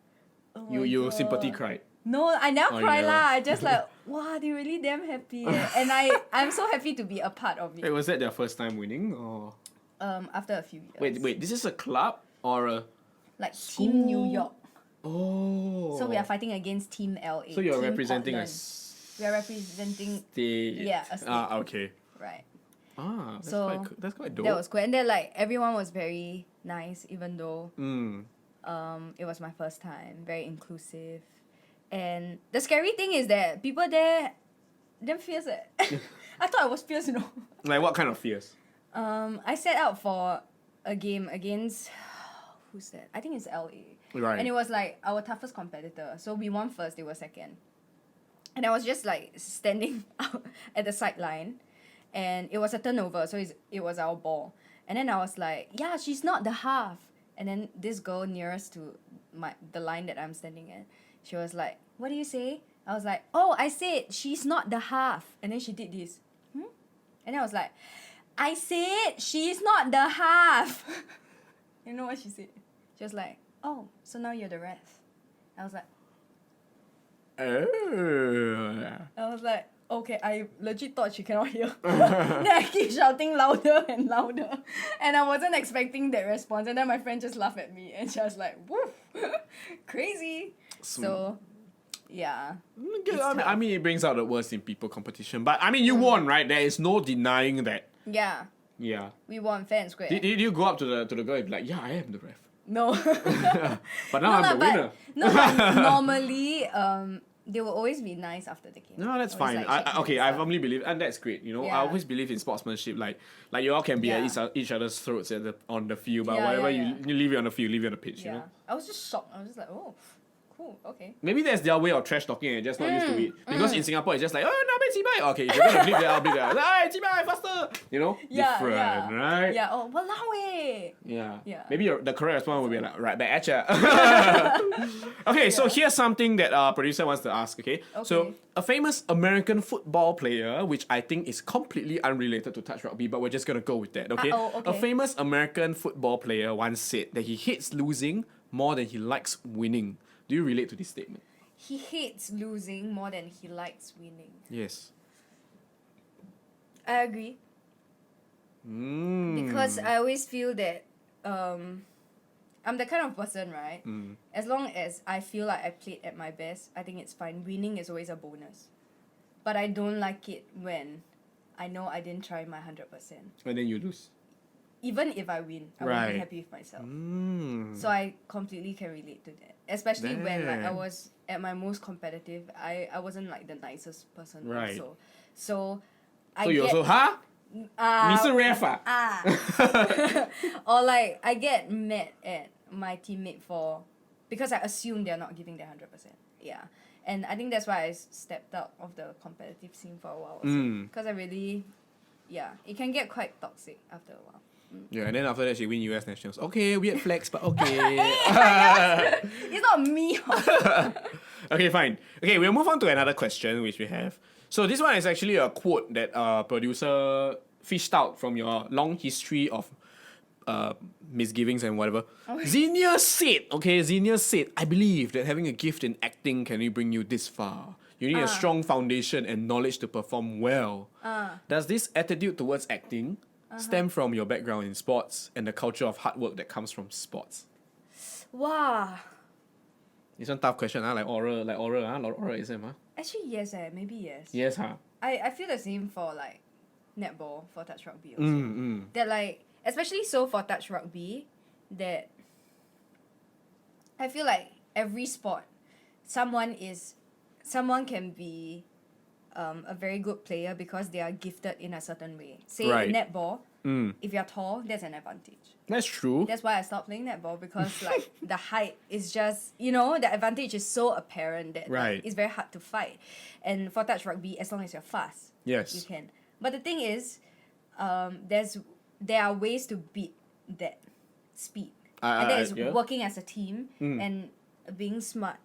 oh my You God. sympathy cried. No, I never Oh, cry yeah. lah. I just like, wow, they really damn happy. And I'm so happy to be a part of Wait, it. was that their first time winning or After a few years. wait, this is a club or a Like Team New school? York. Oh. So we are fighting against Team LA. So you're Team representing Portland. We are representing state. Yeah, a state. Okay. right. That's So, that's quite dope. That was cool. And then like everyone was very nice, even though Mm. it was my first time. Very inclusive. And the scary thing is that people there damn fierce. I thought I was fierce, you know. Like what kind of fears? I set out for a game against who's that? I think it's LA. Right. And it was like our toughest competitor. So we won first, they were second. And I was just like standing out at the sideline, and it was a turnover, so it was our ball. And then I was like, yeah, she's not the half. And then this girl nearest to the line that I'm standing at, she was like, what do you say? I was like, oh, I said she's not the half. And then she did this. And then I was like, I said she's not the half. You know what she said? She was like, oh, so now you're the ref. I was like, okay, I legit thought she cannot hear. Then I keep shouting louder and louder. And I wasn't expecting that response. And then my friend just laughed at me. And she was like, woof, crazy. So, yeah. I mean, it brings out the worst in people competition. But I mean, you won, right? There is no denying that. Yeah. Yeah. We won fair and square. Did you go up to the girl and be like, yeah, I am the ref? No. But now I'm the winner. No, but normally, they will always be nice after the game. No, that's Always, fine. like, shake Okay, hands I up. firmly believe, and that's great. You know, I Yeah. always believe in sportsmanship. Like you all can be at each other's throats on the field, but whatever you leave it on the field, leave it on the pitch. Yeah. You know. I was just shocked. I was just like, oh, cool, okay. Maybe that's their way of trash talking and just not used to it. Because in Singapore, it's just like, oh, no, Zibai. Okay, if you're gonna bleep that, I'll bleep that. Hey, Zibai, faster. You know, different, right? Yeah. Oh, walao. Yeah. Yeah. Maybe the correct response would be like, right back at ya. Okay, so here's something that our producer wants to ask, okay? So, a famous American football player, which I think is completely unrelated to touch rugby, but we're just gonna go with that, okay? okay. A famous American football player once said that he hates losing more than he likes winning. Do you relate to this statement? He hates losing more than he likes winning. Yes. I agree. Because I always feel that I'm the kind of person, right? As long as I feel like I played at my best, I think it's fine. Winning is always a bonus. But I don't like it when I know I didn't try my 100%. And then you lose. Even if I win, I won't be happy with myself. So I completely can relate to that. Especially when like I was at my most competitive, I wasn't like the nicest person also. So I you get, also, huh? 你是 ref 啊? or like I get mad at my teammate because I assume they're not giving their 100%. Yeah. And I think that's why I stepped out of the competitive scene for a while also. Because I really, it can get quite toxic after a while. Yeah, and then after that she win US Nationals. Okay, weird flex, but okay. It's not me. Okay, fine. Okay, we'll move on to another question which we have. So this one is actually a quote that producer fished out from your long history of misgivings and whatever. Xenia said, I believe that having a gift in acting can only bring you this far. You need a strong foundation and knowledge to perform well. Does this attitude towards acting stem from your background in sports and the culture of hard work that comes from sports? Wow. It's a tough question, like oral exam, huh? Actually, yes, maybe yes. Yes, huh? I feel the same for like netball, for touch rugby also. That like, especially so for touch rugby, that I feel like every sport, someone can be a very good player because they are gifted in a certain way. Say in netball, if you're tall, that's an advantage. That's true. That's why I stopped playing netball because like the height is just, the advantage is so apparent that like, it's very hard to fight. And for touch rugby, as long as you're fast, you can. But the thing is, there are ways to beat that speed. And that is working as a team and being smart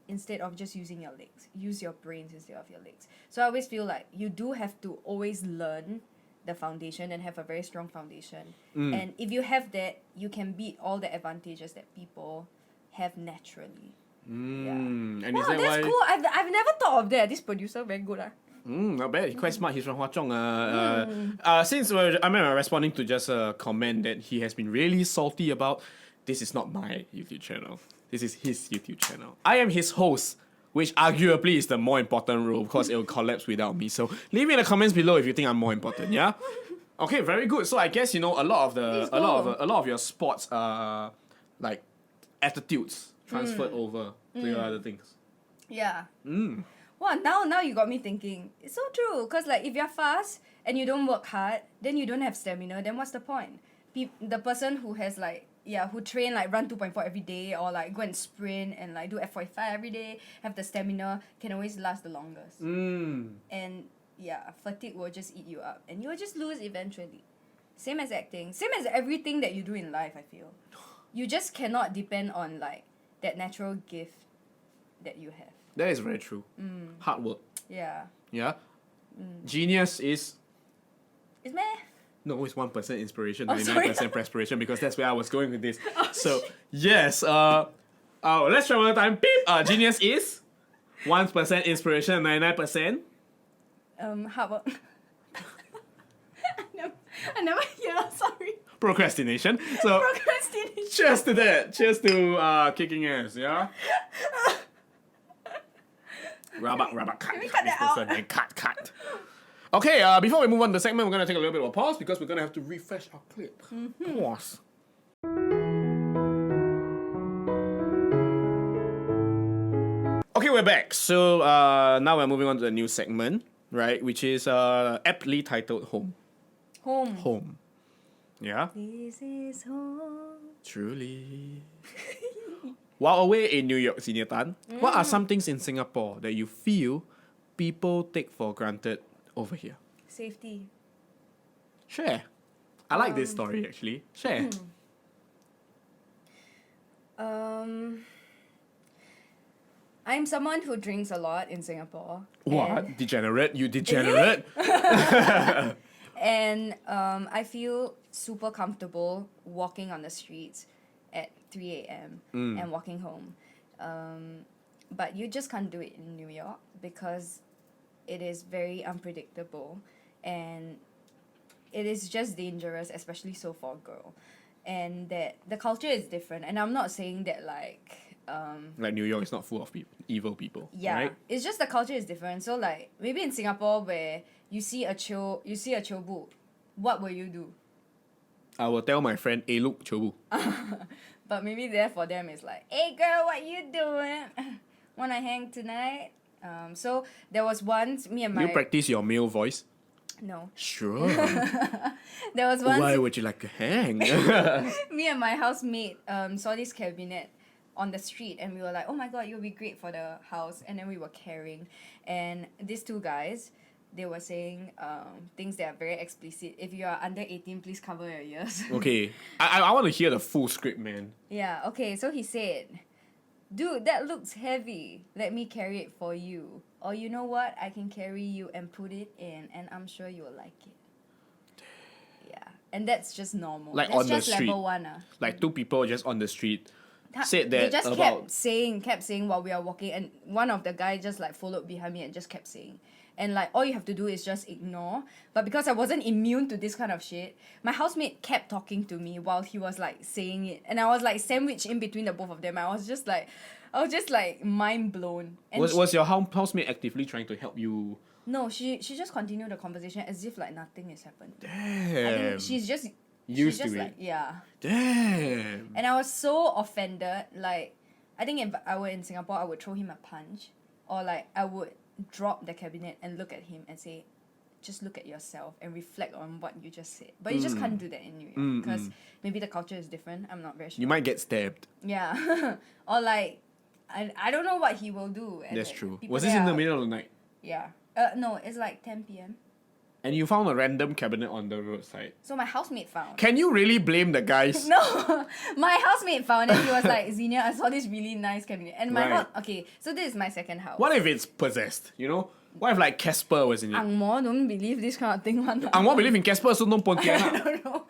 instead of just using your legs. Use your brains instead of your legs. So I always feel like you do have to always learn the foundation and have a very strong foundation. And if you have that, you can beat all the advantages that people have naturally. And wow, is that that's why... cool. I've never thought of that. This producer very good. Not bad. He's quite smart. He's from Hwa Chong. Since we're responding to just a comment that he has been really salty about, this is not my YouTube channel. This is his YouTube channel. I am his host, which arguably is the more important role because it will collapse without me. So leave me in the comments below if you think I'm more important. Yeah. Okay. Very good. So I guess a lot of your sports like attitudes transferred over to your other things. Yeah. Wow, now you got me thinking. It's so true. Because like if you're fast and you don't work hard, then you don't have stamina. Then what's the point? The person who has like who train like run 2.4 every day or like go and sprint and like do F45 every day, have the stamina, can always last the longest. And fatigue will just eat you up and you will just lose eventually. Same as acting. Same as everything that you do in life, I feel. You just cannot depend on like that natural gift that you have. That is very true. Hard work. Yeah. Yeah. Genius is... Is meh? No, it's 1% inspiration, 99% perspiration, because that's where I was going with this. So, yes, let's try one more time. Beep! Genius is 1% inspiration, 99%. Hard work. I never hear, sorry. Procrastination. So, Procrastination. Cheers to that. Cheers to kicking ass, yeah? Rabak, cut. Can we cut that out? Cut. Okay, before we move on to the segment, we're going to take a little bit of a pause because we're going to have to refresh our clip. Pause. Okay, we're back. So now we're moving on to the new segment, right? Which is aptly titled Home. Home. Home. Yeah? This is home. Truly. While away in New York, Senior Tan, what are some things in Singapore that you feel people take for granted over here? Safety. Share. I like this story actually. Share. I'm someone who drinks a lot in Singapore. What? Degenerate? You degenerate? And I feel super comfortable walking on the streets at 3 a.m. And walking home. But you just can't do it in New York because it is very unpredictable and it is just dangerous, especially so for a girl. And that the culture is different. And I'm not saying that like New York is not full of evil people. yeah, Right? it's just the culture is different. So like maybe in Singapore where you see a chobu, what will you do? I will tell my friend, hey look, chobu. But maybe there for them it's like, hey girl, what you doing? Wanna hang tonight? So there was once me and You my practice your male voice? no. Sure. There was once Why would you like to hang? me and my housemate saw this cabinet on the street and we were like, oh my god, you'll be great for the house. And then we were carrying and these two guys, they were saying things that are very explicit. If you are under 18, please cover your ears. Okay. I want to hear the full script, man. Yeah, okay, so he said, dude, that looks heavy. Let me carry it for you. Or you know what? I can carry you and put it in and I'm sure you'll like it. Yeah. And that's just normal. Like that's on the just street. level 1. Like two people just on the street said that They just about... kept saying while we are walking and one of the guys just like followed behind me and just kept saying. And like all you have to do is just ignore. But because I wasn't immune to this kind of shit, my housemate kept talking to me while he was like saying it. And I was like sandwiched in between the both of them. I was just like mind blown. And Was your housemate actively trying to help you? no, she just continued the conversation as if like nothing has happened. I Damn. think she's just Used she's just to like it. yeah. Damn. And I was so offended. Like, I think if I were in Singapore, I would throw him a punch. Or, like, I would drop the cabinet and look at him and say, just look at yourself and reflect on what you just said. But you just can't do that in New York. Because maybe the culture is different. I'm not very sure. You might get stabbed. Yeah. Or, like, I don't know what he will do. And That's like, true. people Was this there in the are- middle of the night? Yeah. No, it's like 10 p.m. And you found a random cabinet on the roadside. So my housemate found. Can you really blame the guys? No, my housemate found it. He was like, Xenia, I saw this really nice cabinet. And my Right. house, okay, so this is my second house. What if it's possessed? You know? What if like Casper was in it? Angmo don't believe this kind of thing one. Ang Mo believe in Casper, so no pontian. I don't know.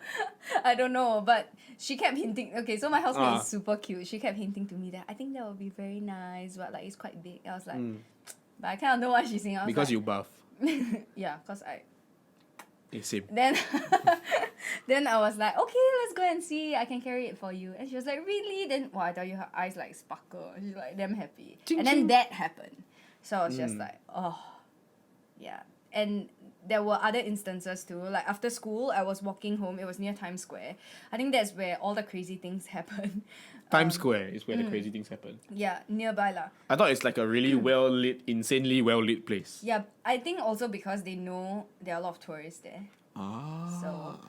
I don't know, but she kept hinting. Okay, so my housemate is super cute. She kept hinting to me that I think that would be very nice, but like it's quite big. I was like, but I kind of know what she's saying. I was Because like, you buff. yeah, because I. Same. Then, then I was like, okay, let's go and see. I can carry it for you. And she was like, really? Then, wow, I tell you, her eyes like sparkle. She's like, damn happy. Ching, and then ching. that happened. So I was just like, oh, yeah. And there were other instances too. Like after school, I was walking home. It was near Times Square. I think that's where all the crazy things happen. Times Square is where the crazy things happen. Yeah, nearby lah. I thought it's like a really well lit, insanely well lit place. Yeah, I think also because they know there are a lot of tourists there. Ah. So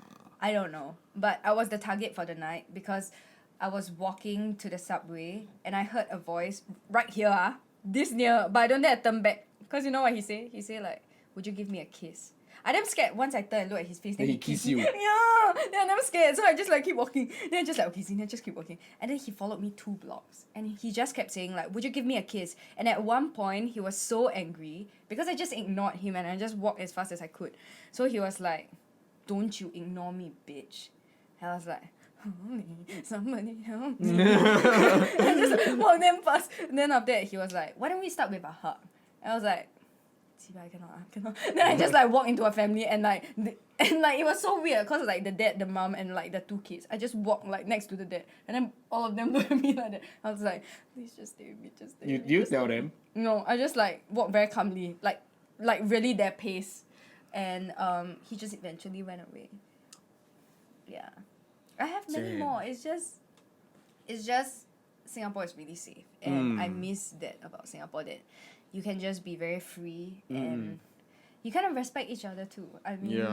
I don't know. But I was the target for the night because I was walking to the subway and I heard a voice right here, this near, but I don't dare to turn back. Because you know what he say? He say like, would you give me a kiss? I damn scared once I turn and look at his face, then Then he he kiss me. you. Yeah, then I'm damn scared. So I just like keep walking. Then I just like, okay, Zina, just keep walking. And then he followed me 2 blocks. And he just kept saying like, would you give me a kiss? And at one point, he was so angry because I just ignored him and I just walked as fast as I could. So he was like, don't you ignore me, bitch. And I was like, help me, somebody help me. I just walked them fast. And then after that, he was like, why don't we start with a hug? And I was like, I cannot. Then I just like walked into a family and like it was so weird because like the dad, the mom, and like the 2 kids. I just walked like next to the dad, and then all of them looked at me like that. I was like, please just stay with me, just stay. with me, You just tell stay." them. No, I just like walked very calmly, like really their pace, and he just eventually went away. Yeah, I have many Damn. more. It's just Singapore is really safe, and I miss that about Singapore, that you can just be very free and you kind of respect each other too. I mean,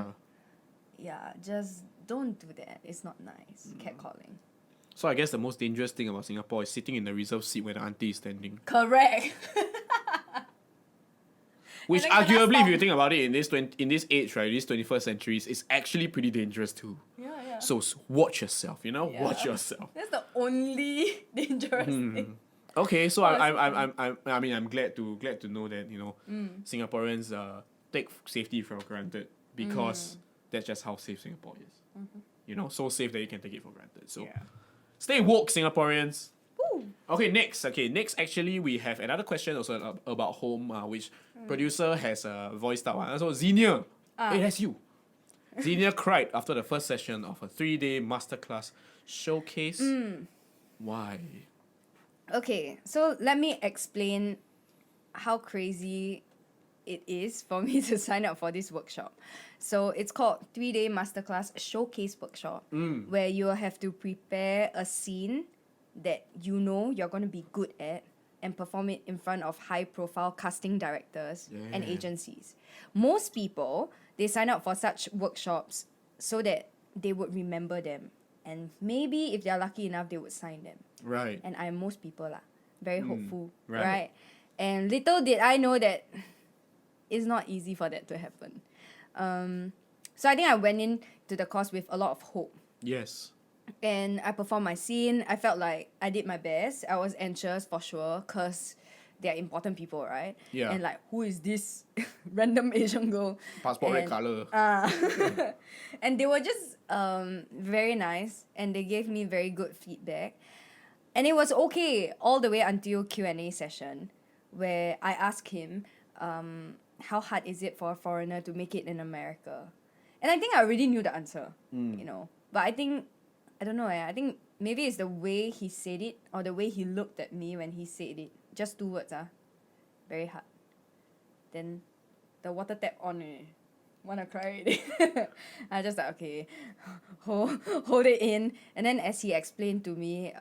yeah, just don't do that. It's not nice. Catcalling. So I guess the most dangerous thing about Singapore is sitting in the reserved seat when the auntie is standing. Correct. Which And then arguably, if kena you think about it, in this age, right, this 21st century, is actually pretty dangerous too. Yeah. So watch yourself, Yeah. watch yourself. That's the only dangerous thing. Okay, so Oh, I'm glad to know that Singaporeans take safety for granted because that's just how safe Singapore is. So safe that you can take it for granted. So stay woke, Singaporeans. Woo. Okay, next. Actually, we have another question also about home, which producer has voiced out. So Xenia, hey, that's you. Xenia cried after the first session of a 3-day masterclass showcase. Why? Okay, so let me explain how crazy it is for me to sign up for this workshop. So it's called 3-day masterclass showcase workshop, where you have to prepare a scene that you're going to be good at and perform it in front of high-profile casting directors and agencies. Most people, they sign up for such workshops so that they would remember them. And maybe if they're lucky enough, they would sign them. Right. And I'm most people lah. Very hopeful. right. Right. And little did I know that it's not easy for that to happen. So I think I went into the course with a lot of hope. Yes. And I performed my scene. I felt like I did my best. I was anxious for sure because they're important people, right? Yeah. And like, who is this random Asian girl? Passport red And, colour. and they were just very nice, and they gave me very good feedback. And it was okay all the way until Q&A session, where I asked him, how hard is it for a foreigner to make it in America? And I think I already knew the answer, But I don't know, I think maybe it's the way he said it or the way he looked at me when he said it. Just 2 words, very hard. Then the water tap on, wanna cry already. I just like, okay, hold it in. And then as he explained to me,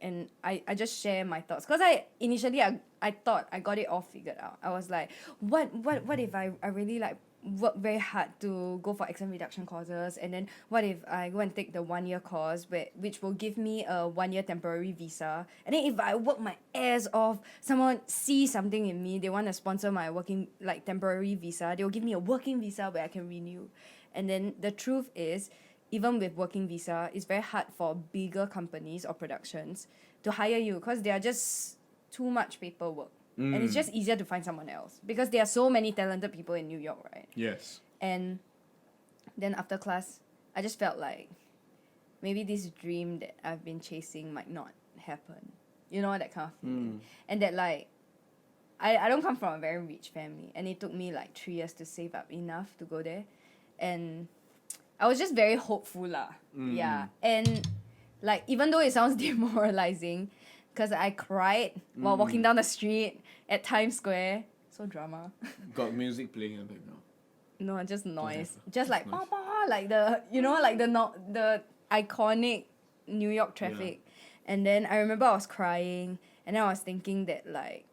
and I just share my thoughts. Because initially I thought I got it all figured out. I was like, what if I really like work very hard to go for exam reduction courses, and then what if I go and take the 1-year course which will give me a 1-year temporary visa, and then if I work my ass off, someone sees something in me, they want to sponsor my working like temporary visa, they will give me a working visa where I can renew. And then the truth is, even with working visa, it's very hard for bigger companies or productions to hire you because they are just too much paperwork. And it's just easier to find someone else because there are so many talented people in New York, right? Yes. And then after class, I just felt like maybe this dream that I've been chasing might not happen. That kind of feeling. And that like, I don't come from a very rich family, and it took me like 3 years to save up enough to go there. And I was just very hopeful lah. Yeah. And like, even though it sounds demoralizing, because I cried while walking down the street at Times Square. So drama. Got music playing in the background. No, just noise. Just Just like, noise. "Papa," like the, like the iconic New York traffic. And then I remember I was crying, and then I was thinking that like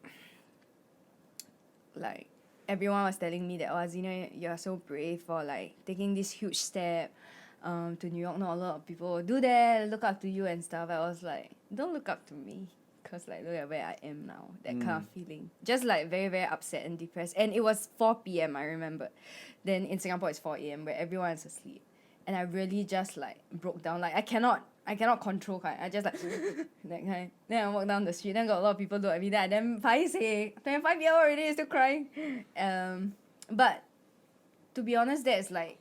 everyone was telling me that, oh, Xenia, you're so brave for like taking this huge step to New York. Not a lot of people do that, look up to you and stuff. I was like, don't look up to me, because like look at where I am now. That kind of feeling. Just like very, very upset and depressed. And it was 4 p.m. I remember. Then in Singapore it's 4 a.m. where everyone is asleep. And I really just like broke down. Like I cannot control kind. I just like that kind. Then I walk down the street. Then got a lot of people look at me. Then I damn paiseh. 25 years already, still crying. But to be honest, that is like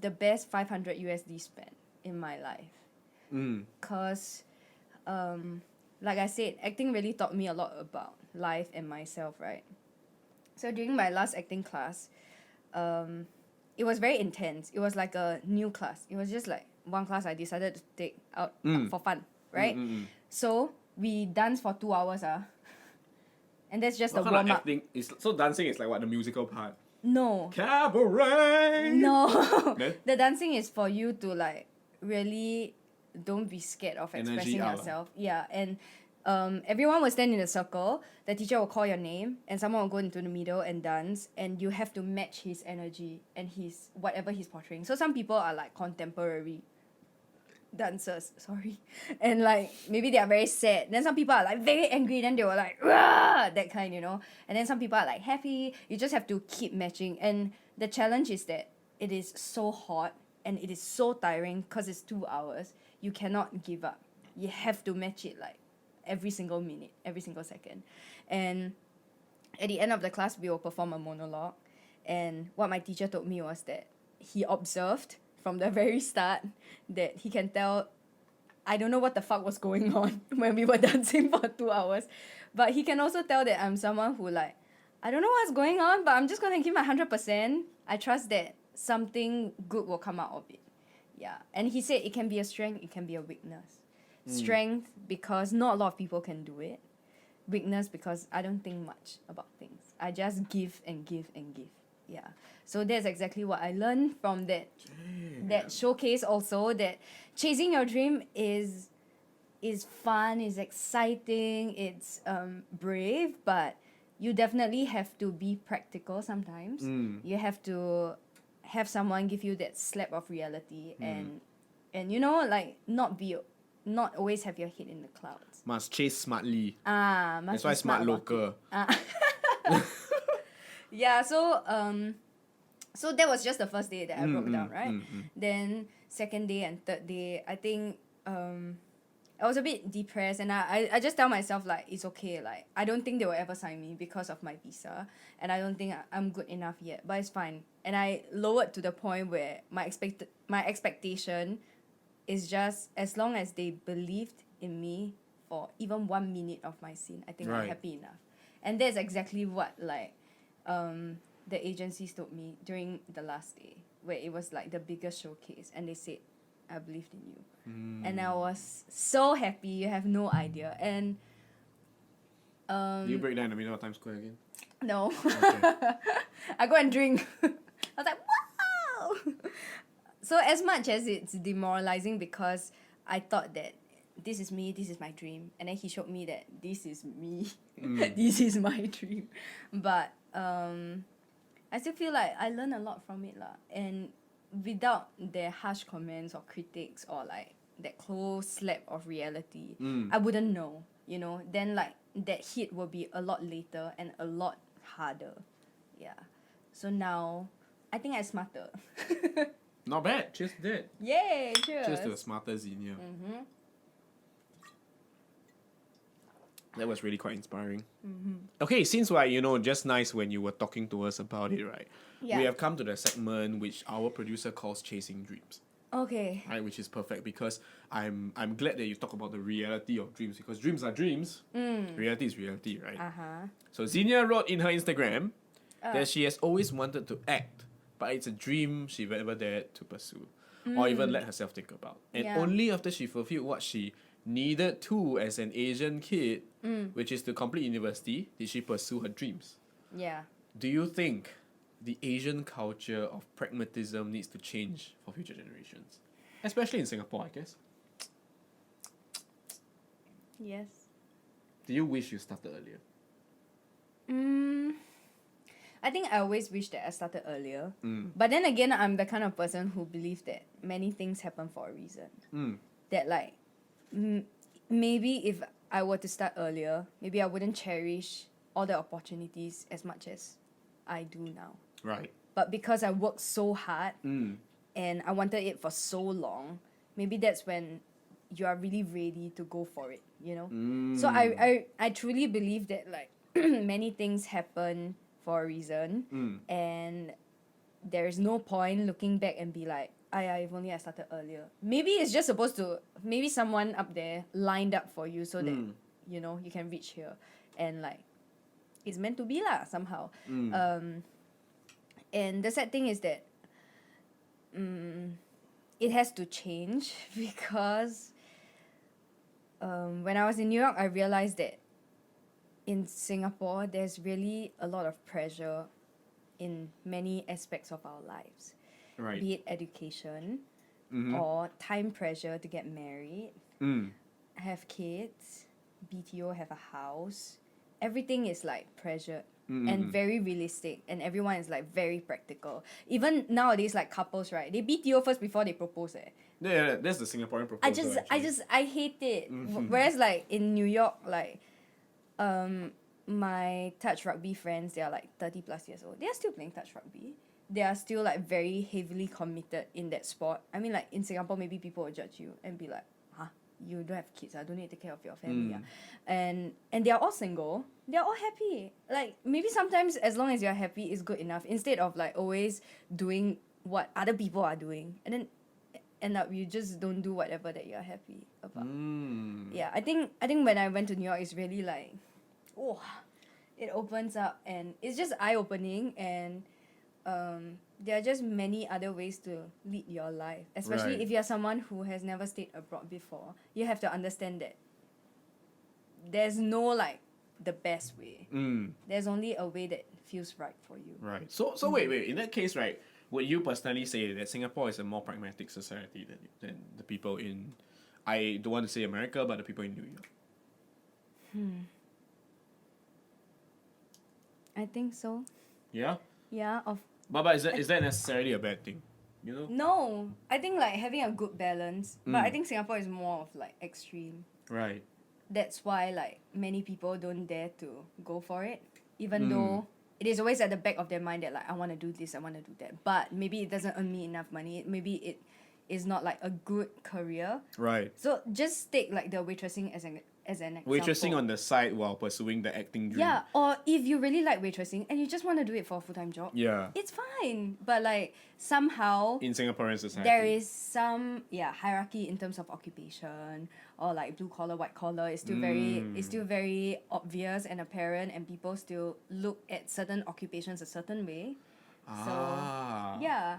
the best 500 USD spent in my life. Cause like I said, acting really taught me a lot about life and myself, right? So during my last acting class, it was very intense. It was like a new class. It was just like one class I decided to take out for fun, right? So we danced for 2 hours, and that's just What the kind of warm up. acting is so dancing is like what, the musical part? No, Cabaret. no. Then? The dancing is for you to like really don't be scared of Energy expressing out. yourself. Yeah, and everyone will stand in a circle. The teacher will call your name, and someone will go into the middle and dance, and you have to match his energy and his whatever he's portraying. So some people are like contemporary dancers, sorry, and like maybe they are very sad. Then some people are like very angry. Then they were like "Rah!" that kind, you know. And then some people are like happy. You just have to keep matching. And the challenge is that it is so hot and it is so tiring because it's 2 hours. You cannot give up. You have to match it like every single minute, every single second. And at the end of the class, we will perform a monologue. And what my teacher told me was that he observed from the very start that he can tell I don't know what the fuck was going on when we were dancing for 2 hours. But he can also tell that I'm someone who like, I don't know what's going on, but I'm just going to give my 100%. I trust that something good will come out of it. Yeah. And he said it can be a strength, it can be a weakness. Strength because not a lot of people can do it. Weakness because I don't think much about things. I just give and give and give. Yeah. So that's exactly what I learned from that showcase also, that chasing your dream is fun, is exciting, it's brave, but you definitely have to be practical sometimes. You have to have someone give you that slap of reality and you know, like not always have your head in the clouds. Must chase smartly. Must That's be why smart about it. local. Yeah, so that was just the first day that I broke down, right? Then second day and third day, I think I was a bit depressed, and I just tell myself like it's okay, like I don't think they will ever sign me because of my visa, and I don't think I'm good enough yet, but it's fine. And I lowered to the point where my expectation is just as long as they believed in me for even 1 minute of my scene, I think I'm Right. happy enough. And that's exactly what like the agencies told me during the last day, where it was like the biggest showcase, and they said I believed in you. And I was so happy, you have no idea. And Do you break down in the middle of Times Square again? no. Okay. I go and drink. I was like, wow. So as much as it's demoralizing because I thought that this is me, this is my dream, and then he showed me that this is me, this is my dream. But I still feel like I learned a lot from it lah. And without their harsh comments or critics or like that close slap of reality, I wouldn't know, you know. Then like that hit will be a lot later and a lot harder. Yeah. So now I think I'm smarter. Not bad. Cheers to that. Yay, cheers. Cheers to a smarter Xenia. That was really quite inspiring. Okay, since like, you know, just nice when you were talking to us about it, right? Yeah. We have come to the segment which our producer calls Chasing Dreams. Okay. Right, which is perfect because I'm glad that you talk about the reality of dreams, because dreams are dreams. Reality is reality, right? So Xenia wrote in her Instagram that she has always wanted to act, but it's a dream she never dared to pursue or even let herself think about. And Yeah. only after she fulfilled what she needed to as an Asian kid, which is to complete university, did she pursue her dreams. Yeah. Do you think the Asian culture of pragmatism needs to change for future generations? Especially in Singapore, I guess. Yes. Do you wish you started earlier? I think I always wish that I started earlier. But then again, I'm the kind of person who believes that many things happen for a reason. That like, maybe if I were to start earlier, maybe I wouldn't cherish all the opportunities as much as I do now. Right. But because I worked so hard and I wanted it for so long, maybe that's when you are really ready to go for it, you know? So I truly believe that like many things happen for a reason, and there is no point looking back and be like, if only I started earlier. Maybe it's just supposed to, maybe someone up there lined up for you so that, you know, you can reach here. And like, it's meant to be lah, somehow. And the sad thing is that it has to change because when I was in New York, I realized that in Singapore, there's really a lot of pressure in many aspects of our lives. Right. Be it education, or time pressure to get married, have kids, BTO, have a house. Everything is like pressured and very realistic, and everyone is like very practical. Even nowadays, like couples, right? They BTO first before they propose. Yeah, that's the Singaporean proposal. I hate it. Whereas like in New York, like my touch rugby friends, they are like 30 plus years old. They are still playing touch rugby. They are still like very heavily committed in that sport. I mean, like in Singapore, maybe people will judge you and be like, huh, you don't have kids, I don't need to take care of your family. And they are all single. They are all happy. Like maybe sometimes as long as you're happy is good enough, instead of like always doing what other people are doing, and then end up you just don't do whatever that you're happy about. Yeah, I think when I went to New York, it's really like, oh, it opens up and it's just eye-opening, and there are just many other ways to lead your life, especially Right. if you're someone who has never stayed abroad before. You have to understand that there's no like the best way. There's only a way that feels right for you. Right. So wait. In that case, right, would you personally say that Singapore is a more pragmatic society than the people in, I don't want to say America, but the people in New York? I think so. Yeah? Yeah, But is that necessarily a bad thing? You know? no, I think like having a good balance, but I think Singapore is more of like extreme. Right. That's why like many people don't dare to go for it, even though it is always at the back of their mind that like I want to do this, I want to do that, but maybe it doesn't earn me enough money, maybe it is not like a good career. Right. So just take like the waitressing as an example. Waitressing on the side while pursuing the acting dream. Yeah, or if you really like waitressing and you just want to do it for a full-time job, Yeah. it's fine, but like somehow In Singaporean society. there is some hierarchy in terms of occupation, or like blue collar, white collar. It's still very obvious and apparent, and people still look at certain occupations a certain way. Ah. So yeah,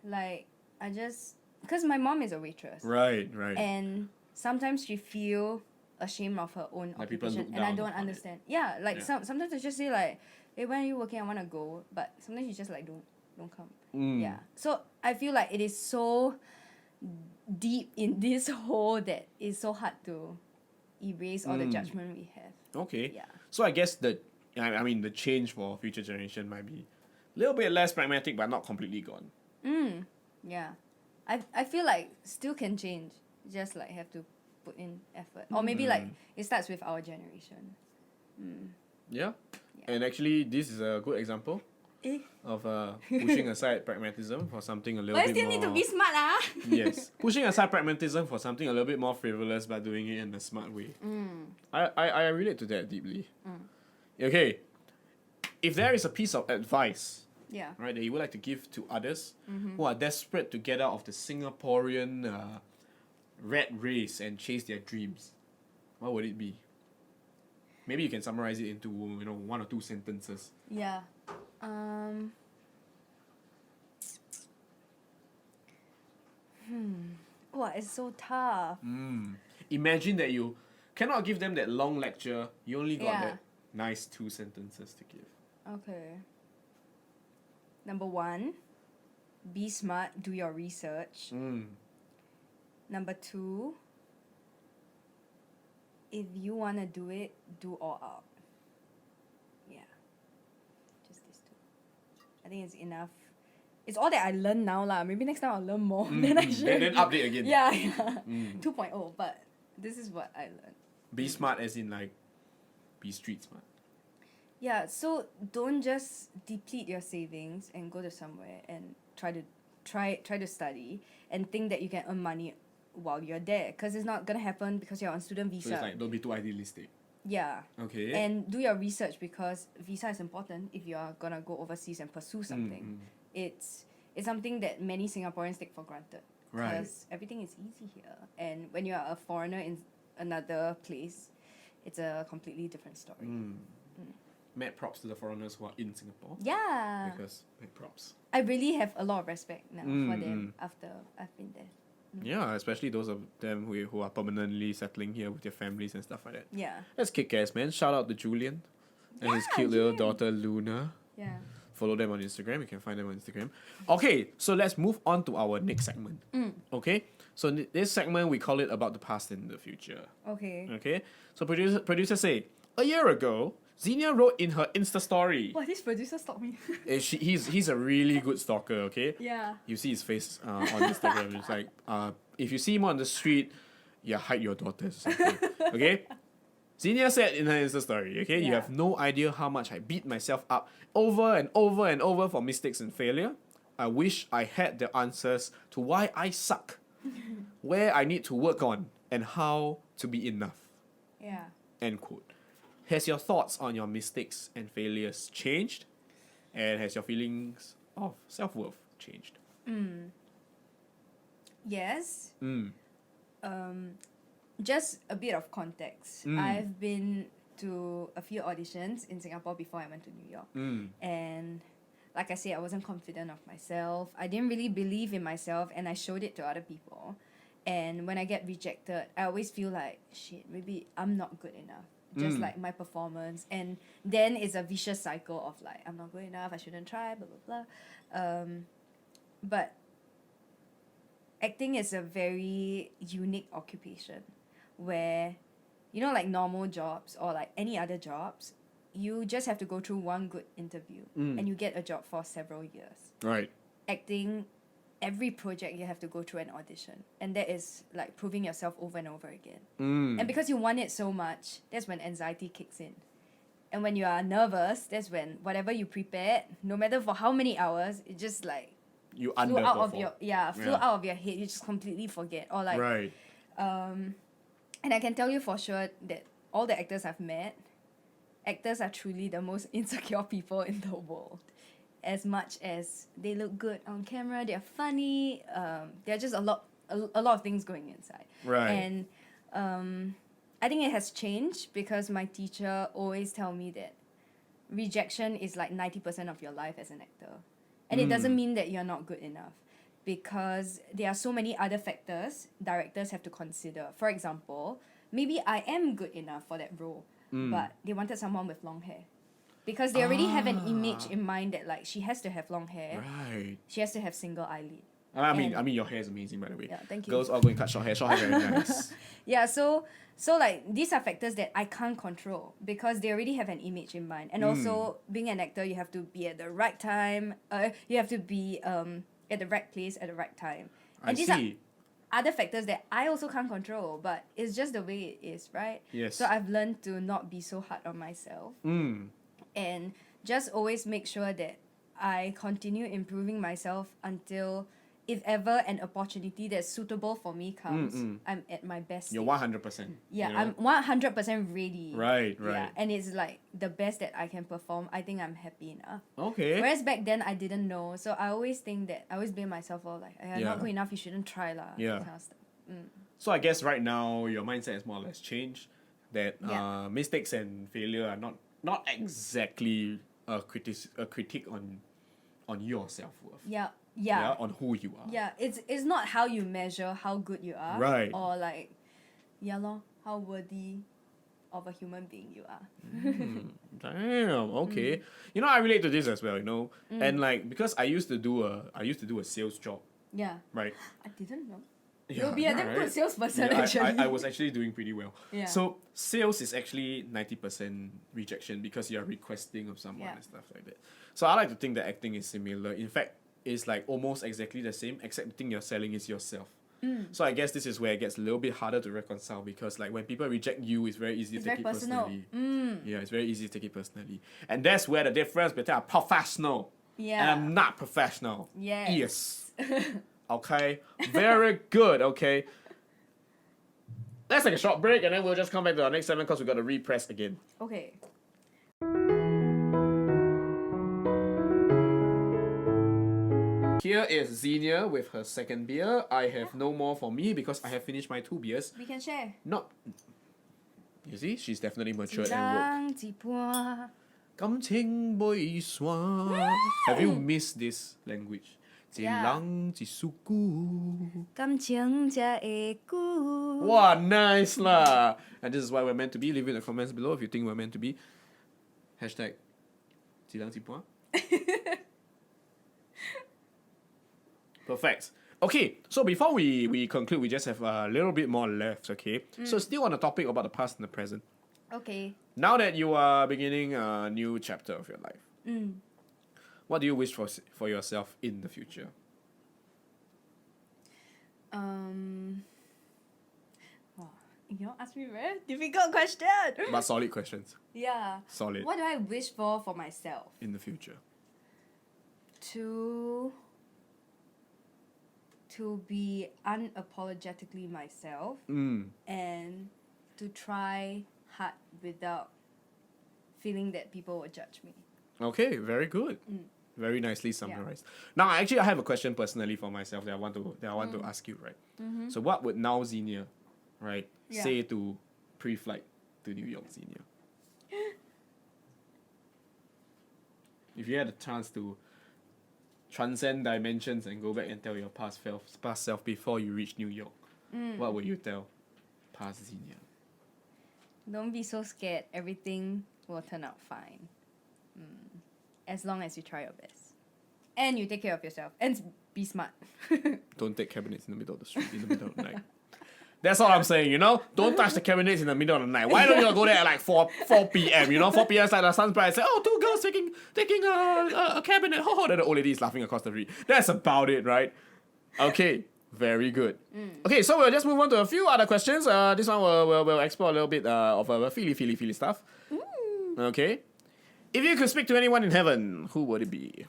like I just, because my mom is a waitress, Right. and sometimes she feel ashamed of her own Like people occupation, look and I down don't upon it. understand. Yeah, like sometimes I just say like, hey, when are you working? I want to go, but sometimes you just like don't come. Yeah, so I feel like it is so deep in this hole that it's so hard to erase all the judgment we have. Okay. Yeah. So I guess I mean the change for future generation might be a little bit less pragmatic, but not completely gone. Yeah, I feel like still can change, just like have to put in effort, or maybe like it starts with our generation. Yeah. And actually, this is a good example of pushing aside pragmatism for something a little But I bit still more. need to be smart, ah. Yes, pushing aside pragmatism for something a little bit more frivolous, but doing it in a smart way. I relate to that deeply. Okay, if there is a piece of advice, Yeah. right, that you would like to give to others who are desperate to get out of the Singaporean rat race and chase their dreams, what would it be? Maybe you can summarize it into 1 or 2 sentences. Yeah. Wow, it's so tough. Imagine that you cannot give them that long lecture. You only got Yeah. that nice 2 sentences to give. Okay. Number 1, be smart, do your research. Number 2, if you want to do it, do all out. Yeah. Just these 2. I think it's enough. It's all that I learned now lah. Maybe next time I'll learn more. Then I should. Then update again. Yeah. 2.0, but this is what I learned. Be smart as in like, be street smart. Yeah, so don't just deplete your savings and go to somewhere and try to study and think that you can earn money while you're there, because it's not gonna happen because you're on student visa. So it's like, don't be too idealistic. Yeah. Okay. And do your research, because visa is important if you are gonna go overseas and pursue something. It's something that many Singaporeans take for granted. Right. Because everything is easy here. And when you are a foreigner in another place, it's a completely different story. Mad props to the foreigners who are in Singapore. Yeah. Because mad props. I really have a lot of respect now for them after I've been there. Yeah, especially those of them who are permanently settling here with their families and stuff like that. Yeah. That's kick-ass, man. Shout out to Julian and his cute little daughter Luna. Yeah. Follow them on Instagram. You can find them on Instagram. Okay, so let's move on to our next segment. Okay. Okay? So this segment, we call it about the past and the future. Okay. Okay? So producer say, a year ago, Xenia wrote in her Insta story. Wow, this producer stopped me. He's a really good stalker, okay? Yeah. You see his face on Instagram. It's like, if you see him on the street, yeah, hide your daughters. Okay? Xenia said in her Insta story, okay, you Yeah. have no idea how much I beat myself up over and over and over for mistakes and failure. I wish I had the answers to why I suck, where I need to work on, and how to be enough. Yeah. End quote. Has your thoughts on your mistakes and failures changed? And has your feelings of self-worth changed? Yes. Mm. Just a bit of context. Mm. I've been to a few auditions in Singapore before I went to New York. Mm. And like I said, I wasn't confident of myself. I didn't really believe in myself, and I showed it to other people. And when I get rejected, I always feel like, shit, maybe I'm not good enough. Just like my performance. And then it's a vicious cycle of like, I'm not good enough, I shouldn't try, blah, blah, blah. But acting is a very unique occupation where, you know, like normal jobs or like any other jobs, you just have to go through one good interview and you get a job for several years. Right. Acting, every project you have to go through an audition, and that is like proving yourself over and over again. And because you want it so much, that's when anxiety kicks in. And when you are nervous, that's when whatever you prepared, no matter for how many hours, it just like You flew out of underperform. your flew out of your head. You just completely forget, or like Right. and I can tell you for sure that all the actors I've met, actors are truly the most insecure people in the world. As much as they look good on camera, they're funny. There are just a lot of things going inside. Right. And I think it has changed because my teacher always tell me that rejection is like 90% of your life as an actor, and it doesn't mean that you're not good enough, because there are so many other factors directors have to consider. For example, maybe I am good enough for that role, but they wanted someone with long hair. Because they already have an image in mind that like she has to have long hair, Right. she has to have single eyelid. I mean, And- your hair is amazing, by the way. Yeah, thank you. Girls all going to cut short hair. Short hair very nice. Yeah, so like these are factors that I can't control because they already have an image in mind. And also being an actor, you have to be at the right time. You have to be at the right place at the right time. And these are other factors that I also can't control, but it's just the way it is, right? Yes. So I've learned to not be so hard on myself. And just always make sure that I continue improving myself until, if ever an opportunity that's suitable for me comes, I'm at my best. You're state. 100%. Yeah, you know? I'm 100% ready. Right, Yeah, right. and it's like the best that I can perform. I think I'm happy enough. Okay. Whereas back then I didn't know, so I always think that I always blame myself for like, Yeah. not good enough. You shouldn't try lah. Yeah. That kind of stuff. So I guess right now your mindset has more or less changed. That Yeah. mistakes and failure are not exactly a critique on your self-worth. Yeah. On who you are. Yeah, it's not how you measure how good you are, Right. or like, how worthy of a human being you are. Damn. Okay. You know, I relate to this as well. You know, and like because I used to do a sales job, Yeah, right? I didn't know. Yeah, You'll be a yeah, damn right? good salesperson Yeah, actually. I was actually doing pretty well. Yeah. So sales is actually 90% rejection because you're requesting of someone Yeah. and stuff like that. So I like to think that acting is similar. In fact, it's like almost exactly the same, except the thing you're selling is yourself. So I guess this is where it gets a little bit harder to reconcile because like when people reject you, it's very easy It's to take very it personal. personally. Yeah, it's very easy to take it personally. And that's where the difference between a professional and Yeah. I'm not professional. Yes. Okay. Very good. Okay. Let's take a short break and then we'll just come back to our next segment because we got to repress again. Okay. Here is Xenia with her second beer. I have no more for me because I have finished my 2 beers. We can share. Not. You see, she's definitely matured and woke. 一半 感情未散. Have you missed this language? 一 Yeah. 人一束歌. 感情才会久。 Wow, nice lah. And this is why we're meant to be. Leave it in the comments below if you think we're meant to be. Hashtag 一人一半. Perfect. Okay, so before we conclude, we just have a little bit more left, okay? So still on the topic about the past and the present. Okay. Now that you are beginning a new chapter of your life, what do you wish for yourself in the future? Wow, you know, ask me a very difficult question. But solid questions. Yeah. Solid. What do I wish for myself? In the future. To be unapologetically myself and to try hard without feeling that people will judge me. Okay, very good. Very nicely summarized. Now, actually, I have a question personally for myself that I want to ask you, right? So, what would now Xenia, right, say to pre-flight to New York Xenia? If you had a chance to transcend dimensions and go back and tell your past self before you reach New York, what would you tell past Xenia? Don't be so scared. Everything will turn out fine. As long as you try your best. And you take care of yourself. And be smart. Don't take cabinets in the middle of the street in the middle of the night. That's all I'm saying, you know? Don't touch the cabinets in the middle of the night. Why don't you go there at like 4 p.m., you know? 4 p.m. is like the sun's bright. Say, oh, 2 girls taking a cabinet. Oh, then the old lady is laughing across the street. That's about it, right? Okay, very good. Okay, so we'll just move on to a few other questions. This one we'll explore a little bit of feely stuff. Okay. If you could speak to anyone in heaven, who would it be?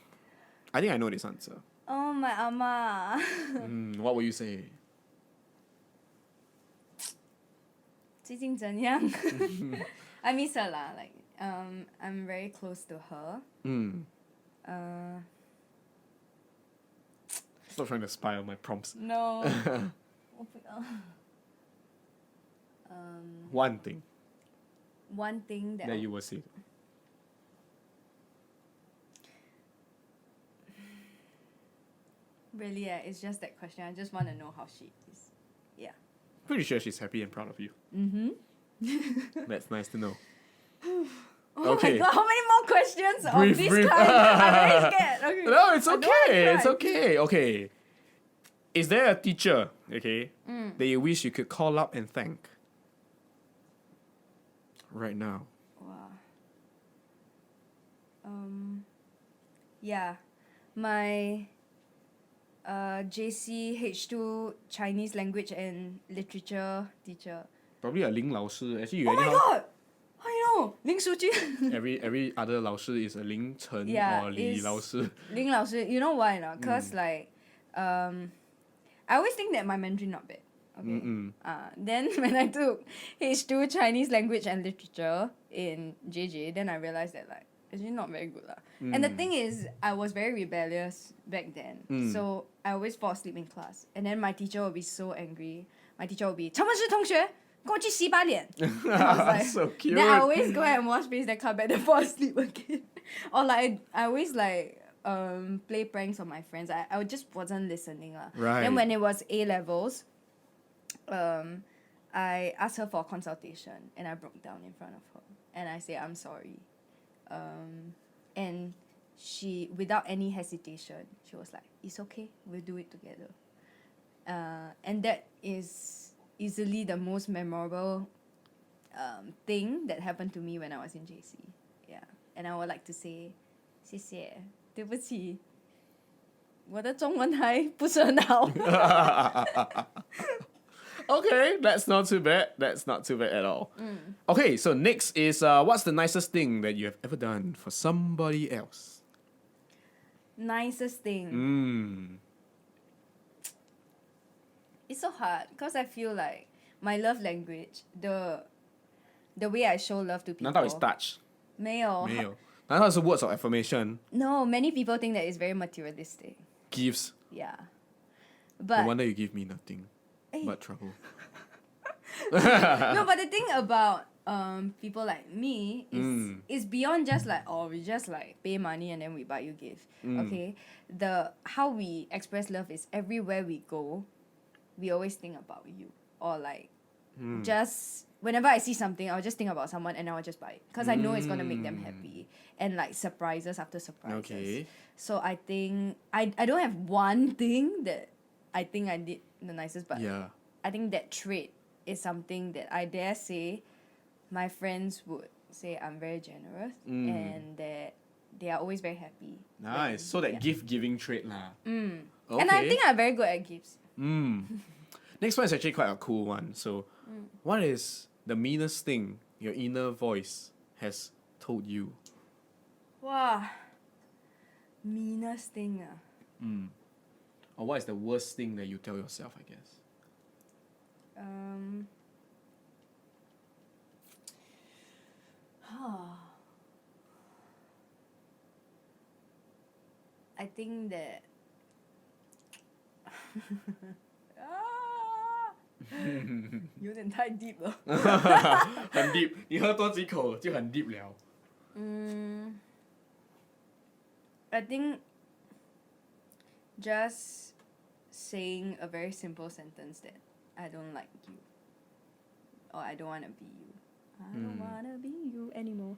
I think I know this answer. Oh, my ama. What would you say? 最近怎样? I miss her lah. Like, I'm very close to her. Stop trying to spy on my prompts. No. One thing One thing that you will say. really, it's just that question. I just want to know how she is. Yeah. Pretty sure she's happy and proud of you. That's nice to know. Oh Okay. my god, how many more questions Brief, of this brief. kind? I'm very scared. Okay. No, it's I don't okay. wanna It's cry. okay. Okay. Is there a teacher, okay, that you wish you could call up and thank? Right now. Wow. Yeah. My JC H2 Chinese language and literature teacher. Probably a Ling 老师. Actually, you Oh my anyhow. god! How you know? Ling Sujun. Every other 老师 is a Ling Chen Yeah, or Li is- 老师. Ling 老师, you know why not? Cause like, I always think that my Mandarin not bad. Okay. Then when I took H2 Chinese language and literature in JJ, then I realized that like actually not very good lah. And the thing is, I was very rebellious back then, so I always fall asleep in class. And then my teacher would be so angry. My teacher would be 陈文诗同学跟我去洗把脸. And I was like, So cute. Then I always go and wash face, then come back, then fall asleep again. Or like I always like play pranks on my friends. I just wasn't listening lah. Right. Then when it was A levels, I asked her for a consultation and I broke down in front of her and I said I'm sorry. And she, without any hesitation, she was like, "It's okay, we'll do it together." And that is easily the most memorable thing that happened to me when I was in JC. Yeah, and I would like to say, 谢谢，对不起，我的中文还不是很好。 Okay, that's not too bad. That's not too bad at all. Okay, so next is what's the nicest thing that you have ever done for somebody else? Nicest thing. It's so hard because I feel like my love language, the way I show love to people. 难道 is touch? 没有。没有。难道是 words of affirmation? No, many people think that it's very materialistic. Gifts? Yeah. No But wonder you give me nothing but trouble. no, but the thing about people like me is beyond just like, oh, we just like pay money and then we buy you gift. Okay, how we express love is everywhere we go, we always think about you, or like just whenever I see something, I'll just think about someone and I'll just buy it because I know it's gonna make them happy, and like surprises after surprises. Okay. So I think I don't have one thing that I think I did the nicest, but Yeah. I think that trait is something that I dare say my friends would say I'm very generous and that they are always very happy. Nice. So that gift giving trait lah. Okay. And I think I'm very good at gifts. Next one is actually quite a cool one. So, what is the meanest thing your inner voice has told you? Wow. Meanest thing. Or what is the worst thing that you tell yourself, I guess? I think that 有点太 deep 了。很 deep， 你喝多几口就很 deep 了。I think just saying a very simple sentence that I don't like you or I don't want to be you. I don't want to be you anymore.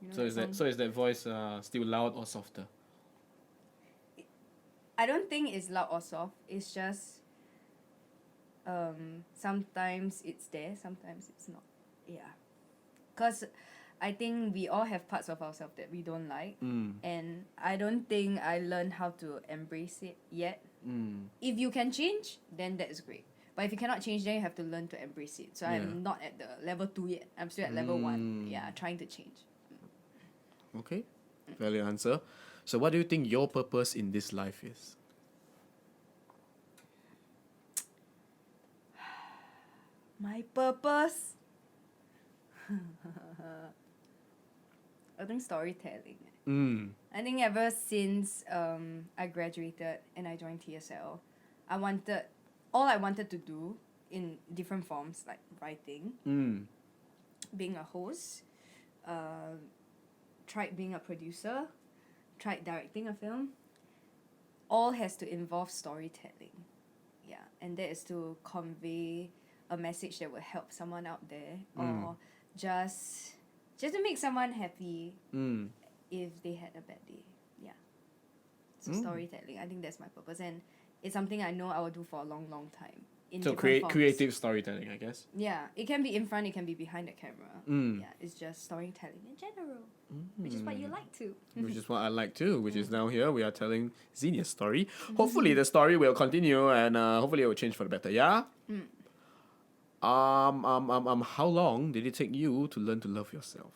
You know So is that voice still loud or softer? I don't think it's loud or soft. It's just sometimes it's there, sometimes it's not. Yeah. Because I think we all have parts of ourselves that we don't like. And I don't think I learned how to embrace it yet. If you can change, then that's great. But if you cannot change, then you have to learn to embrace it. So I'm not at the level 2 yet. I'm still at level 1. Yeah, trying to change. Okay. Valid answer. So what do you think your purpose in this life is? My purpose? I think storytelling. I think ever since I graduated and I joined TSL, all I wanted to do in different forms, like writing, being a host, tried being a producer, tried directing a film, all has to involve storytelling. Yeah, and that is to convey a message that will help someone out there or just to make someone happy if they had a bad day. Yeah. So storytelling, I think that's my purpose, and it's something I know I will do for a long, long time. So creative storytelling, I guess. Yeah, it can be in front, it can be behind the camera. Yeah, it's just storytelling in general, which is what you like to. Which is what I like too, which is now here we are telling Xenia's story. Hopefully the story will continue and hopefully it will change for the better, yeah? How long did it take you to learn to love yourself?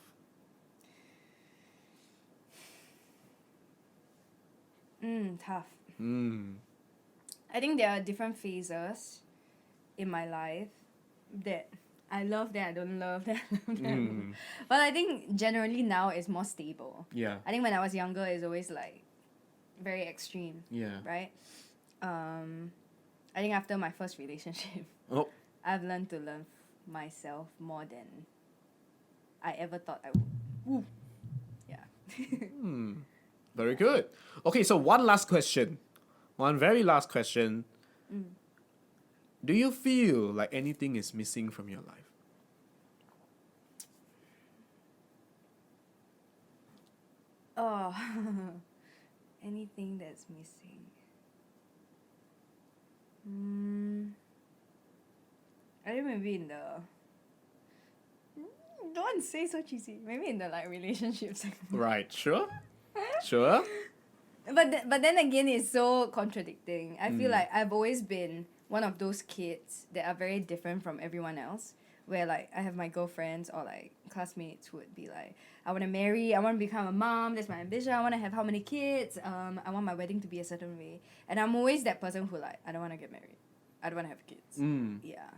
Tough. I think there are different phases in my life that I love, that I don't love, that I love, that I love. But I think generally now it's more stable. Yeah. I think when I was younger, it's always like very extreme. Yeah. Right? I think after my first relationship, I've learned to love myself more than I ever thought I would. Woo. Yeah. Very good. Okay, so one last question. One very last question. Do you feel like anything is missing from your life? Oh, anything that's missing. I think maybe in the... Don't want to say so cheesy. Maybe in the like relationships. Right, sure. Sure. But then again, it's so contradicting. I feel like I've always been one of those kids that are very different from everyone else. Where like I have my girlfriends or like classmates who would be like, I want to marry, I want to become a mom, that's my ambition, I want to have how many kids, I want my wedding to be a certain way. And I'm always that person who like, I don't want to get married. I don't want to have kids. Yeah.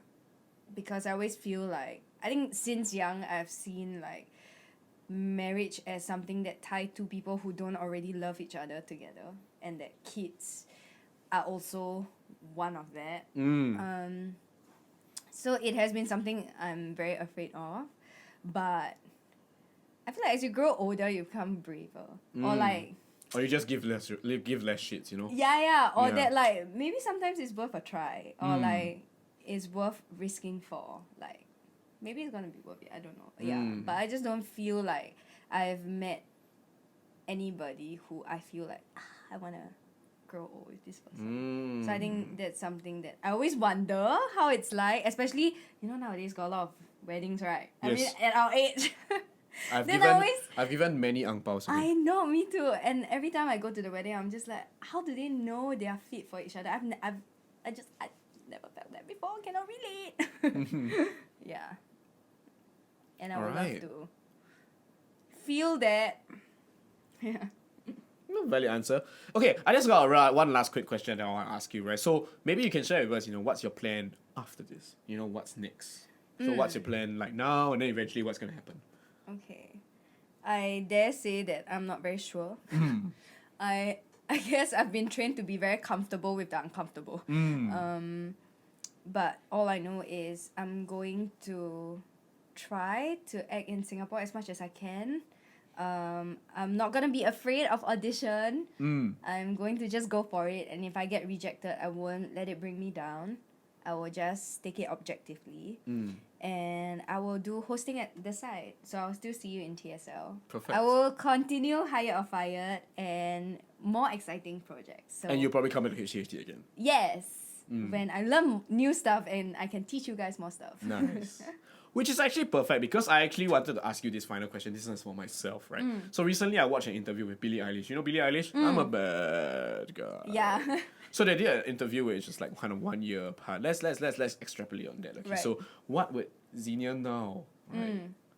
Because I always feel like, I think since young I've seen like marriage as something that tied two people who don't already love each other together, and that kids are also one of that. So it has been something I'm very afraid of, but I feel like as you grow older you become braver, or like, or you just give less shits, you know? Or that like maybe sometimes it's worth a try, or like it's worth risking for, like maybe it's gonna be worth it, I don't know. But I just don't feel like I've met anybody who I feel like I wanna grow old with this person. So I think that's something that I always wonder how it's like, especially, nowadays got a lot of weddings, right? I mean, Yes. at our age. I've Then given I've given many ang paos away. I know, me too. And every time I go to the wedding, I'm just like, how do they know they are fit for each other? I never felt that before. Cannot relate. Yeah. And I would Alright. love to feel that. Yeah. No valid answer. Okay, I just got one last quick question that I want to ask you, right? So maybe you can share with us, what's your plan after this? What's next? So what's your plan like now, and then eventually what's gonna happen? Okay. I dare say that I'm not very sure. I guess I've been trained to be very comfortable with the uncomfortable. But all I know is I'm going to try to act in Singapore as much as I can. I'm not gonna be afraid of audition. I'm going to just go for it, and if I get rejected, I won't let it bring me down. I will just take it objectively. And I will do hosting at the side. So I'll still see you in TSL. Perfect. I will continue Hired or Fired and more exciting projects. So And you'll probably come into HTHT again. yes. When I learn new stuff and I can teach you guys more stuff. Nice. Which is actually perfect because I actually wanted to ask you this final question. This is for myself, right? So recently I watched an interview with Billie Eilish. You know Billie Eilish? I'm a bad guy. Yeah. So they did an interview where it's just like kind of 1 year apart. Let's extrapolate on that. Okay. Right. So what would Xenia now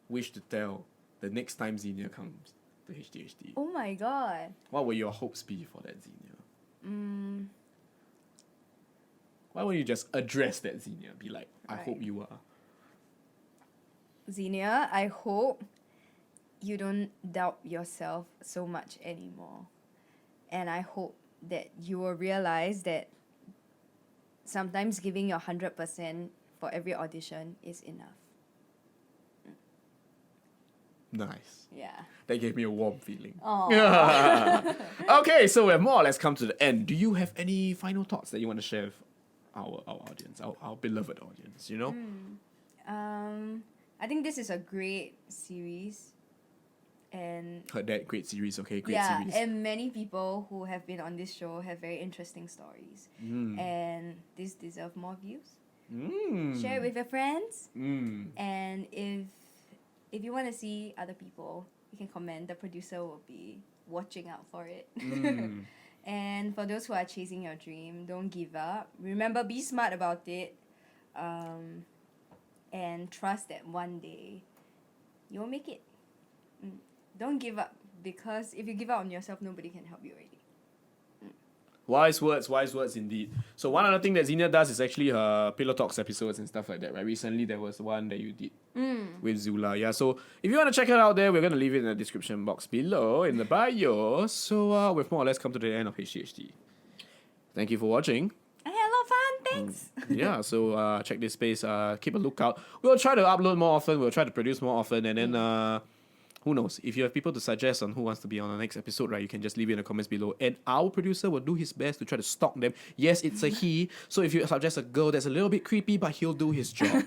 wish to tell the next time Xenia comes to HTHT? Oh my god. What will your hopes be for that Xenia? Why won't you just address that Xenia? Be like, I Right. hope you are. Xenia, I hope you don't doubt yourself so much anymore. And I hope that you will realize that sometimes giving your 100% for every audition is enough. Nice. Yeah. That gave me a warm feeling. Oh. Okay, so we're more or less come to the end. Do you have any final thoughts that you want to share with our audience, our beloved audience, I think this is a great series. And Heard that, great series, okay, great yeah, series. and many people who have been on this show have very interesting stories. And this deserve more views. Share it with your friends. And if you want to see other people, you can comment. The producer will be watching out for it. And for those who are chasing your dream, don't give up. Remember, be smart about it. And trust that one day you'll make it. Don't give up, because if you give up on yourself, nobody can help you already. Wise words indeed. So one other thing that Xenia does is actually her Pillow Talks episodes and stuff like that, right? Recently there was one that you did with Zula. Yeah, so if you want to check it out there, we're going to leave it in the description box below in the bio. So we've more or less come to the end of HTHT. Thank you for watching. I had a lot of fun, thanks! Yeah, so check this space, keep a lookout. We'll try to upload more often, we'll try to produce more often, and then who knows, if you have people to suggest on who wants to be on the next episode, right, you can just leave it in the comments below, and our producer will do his best to try to stalk them. Yes, it's a he, so if you suggest a girl that's a little bit creepy, but he'll do his job.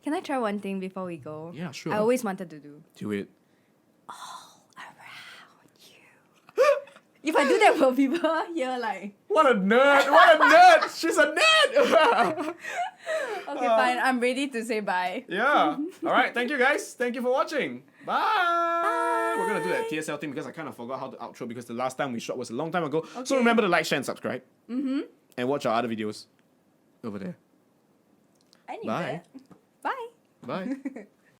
Can I try one thing before we go? Yeah, sure. I always wanted to do. Do it. Around you. If I do that, will people hear like... What a nerd! What a nerd! She's a nerd! Okay, fine, I'm ready to say bye. Yeah. Alright, thank you guys. Thank you for watching. Bye. We're gonna do that TSL thing because I kind of forgot how to outro because the last time we shot was a long time ago. So Okay. remember to like, share, and subscribe. And watch our other videos over there. I need Bye. that. Bye. Bye.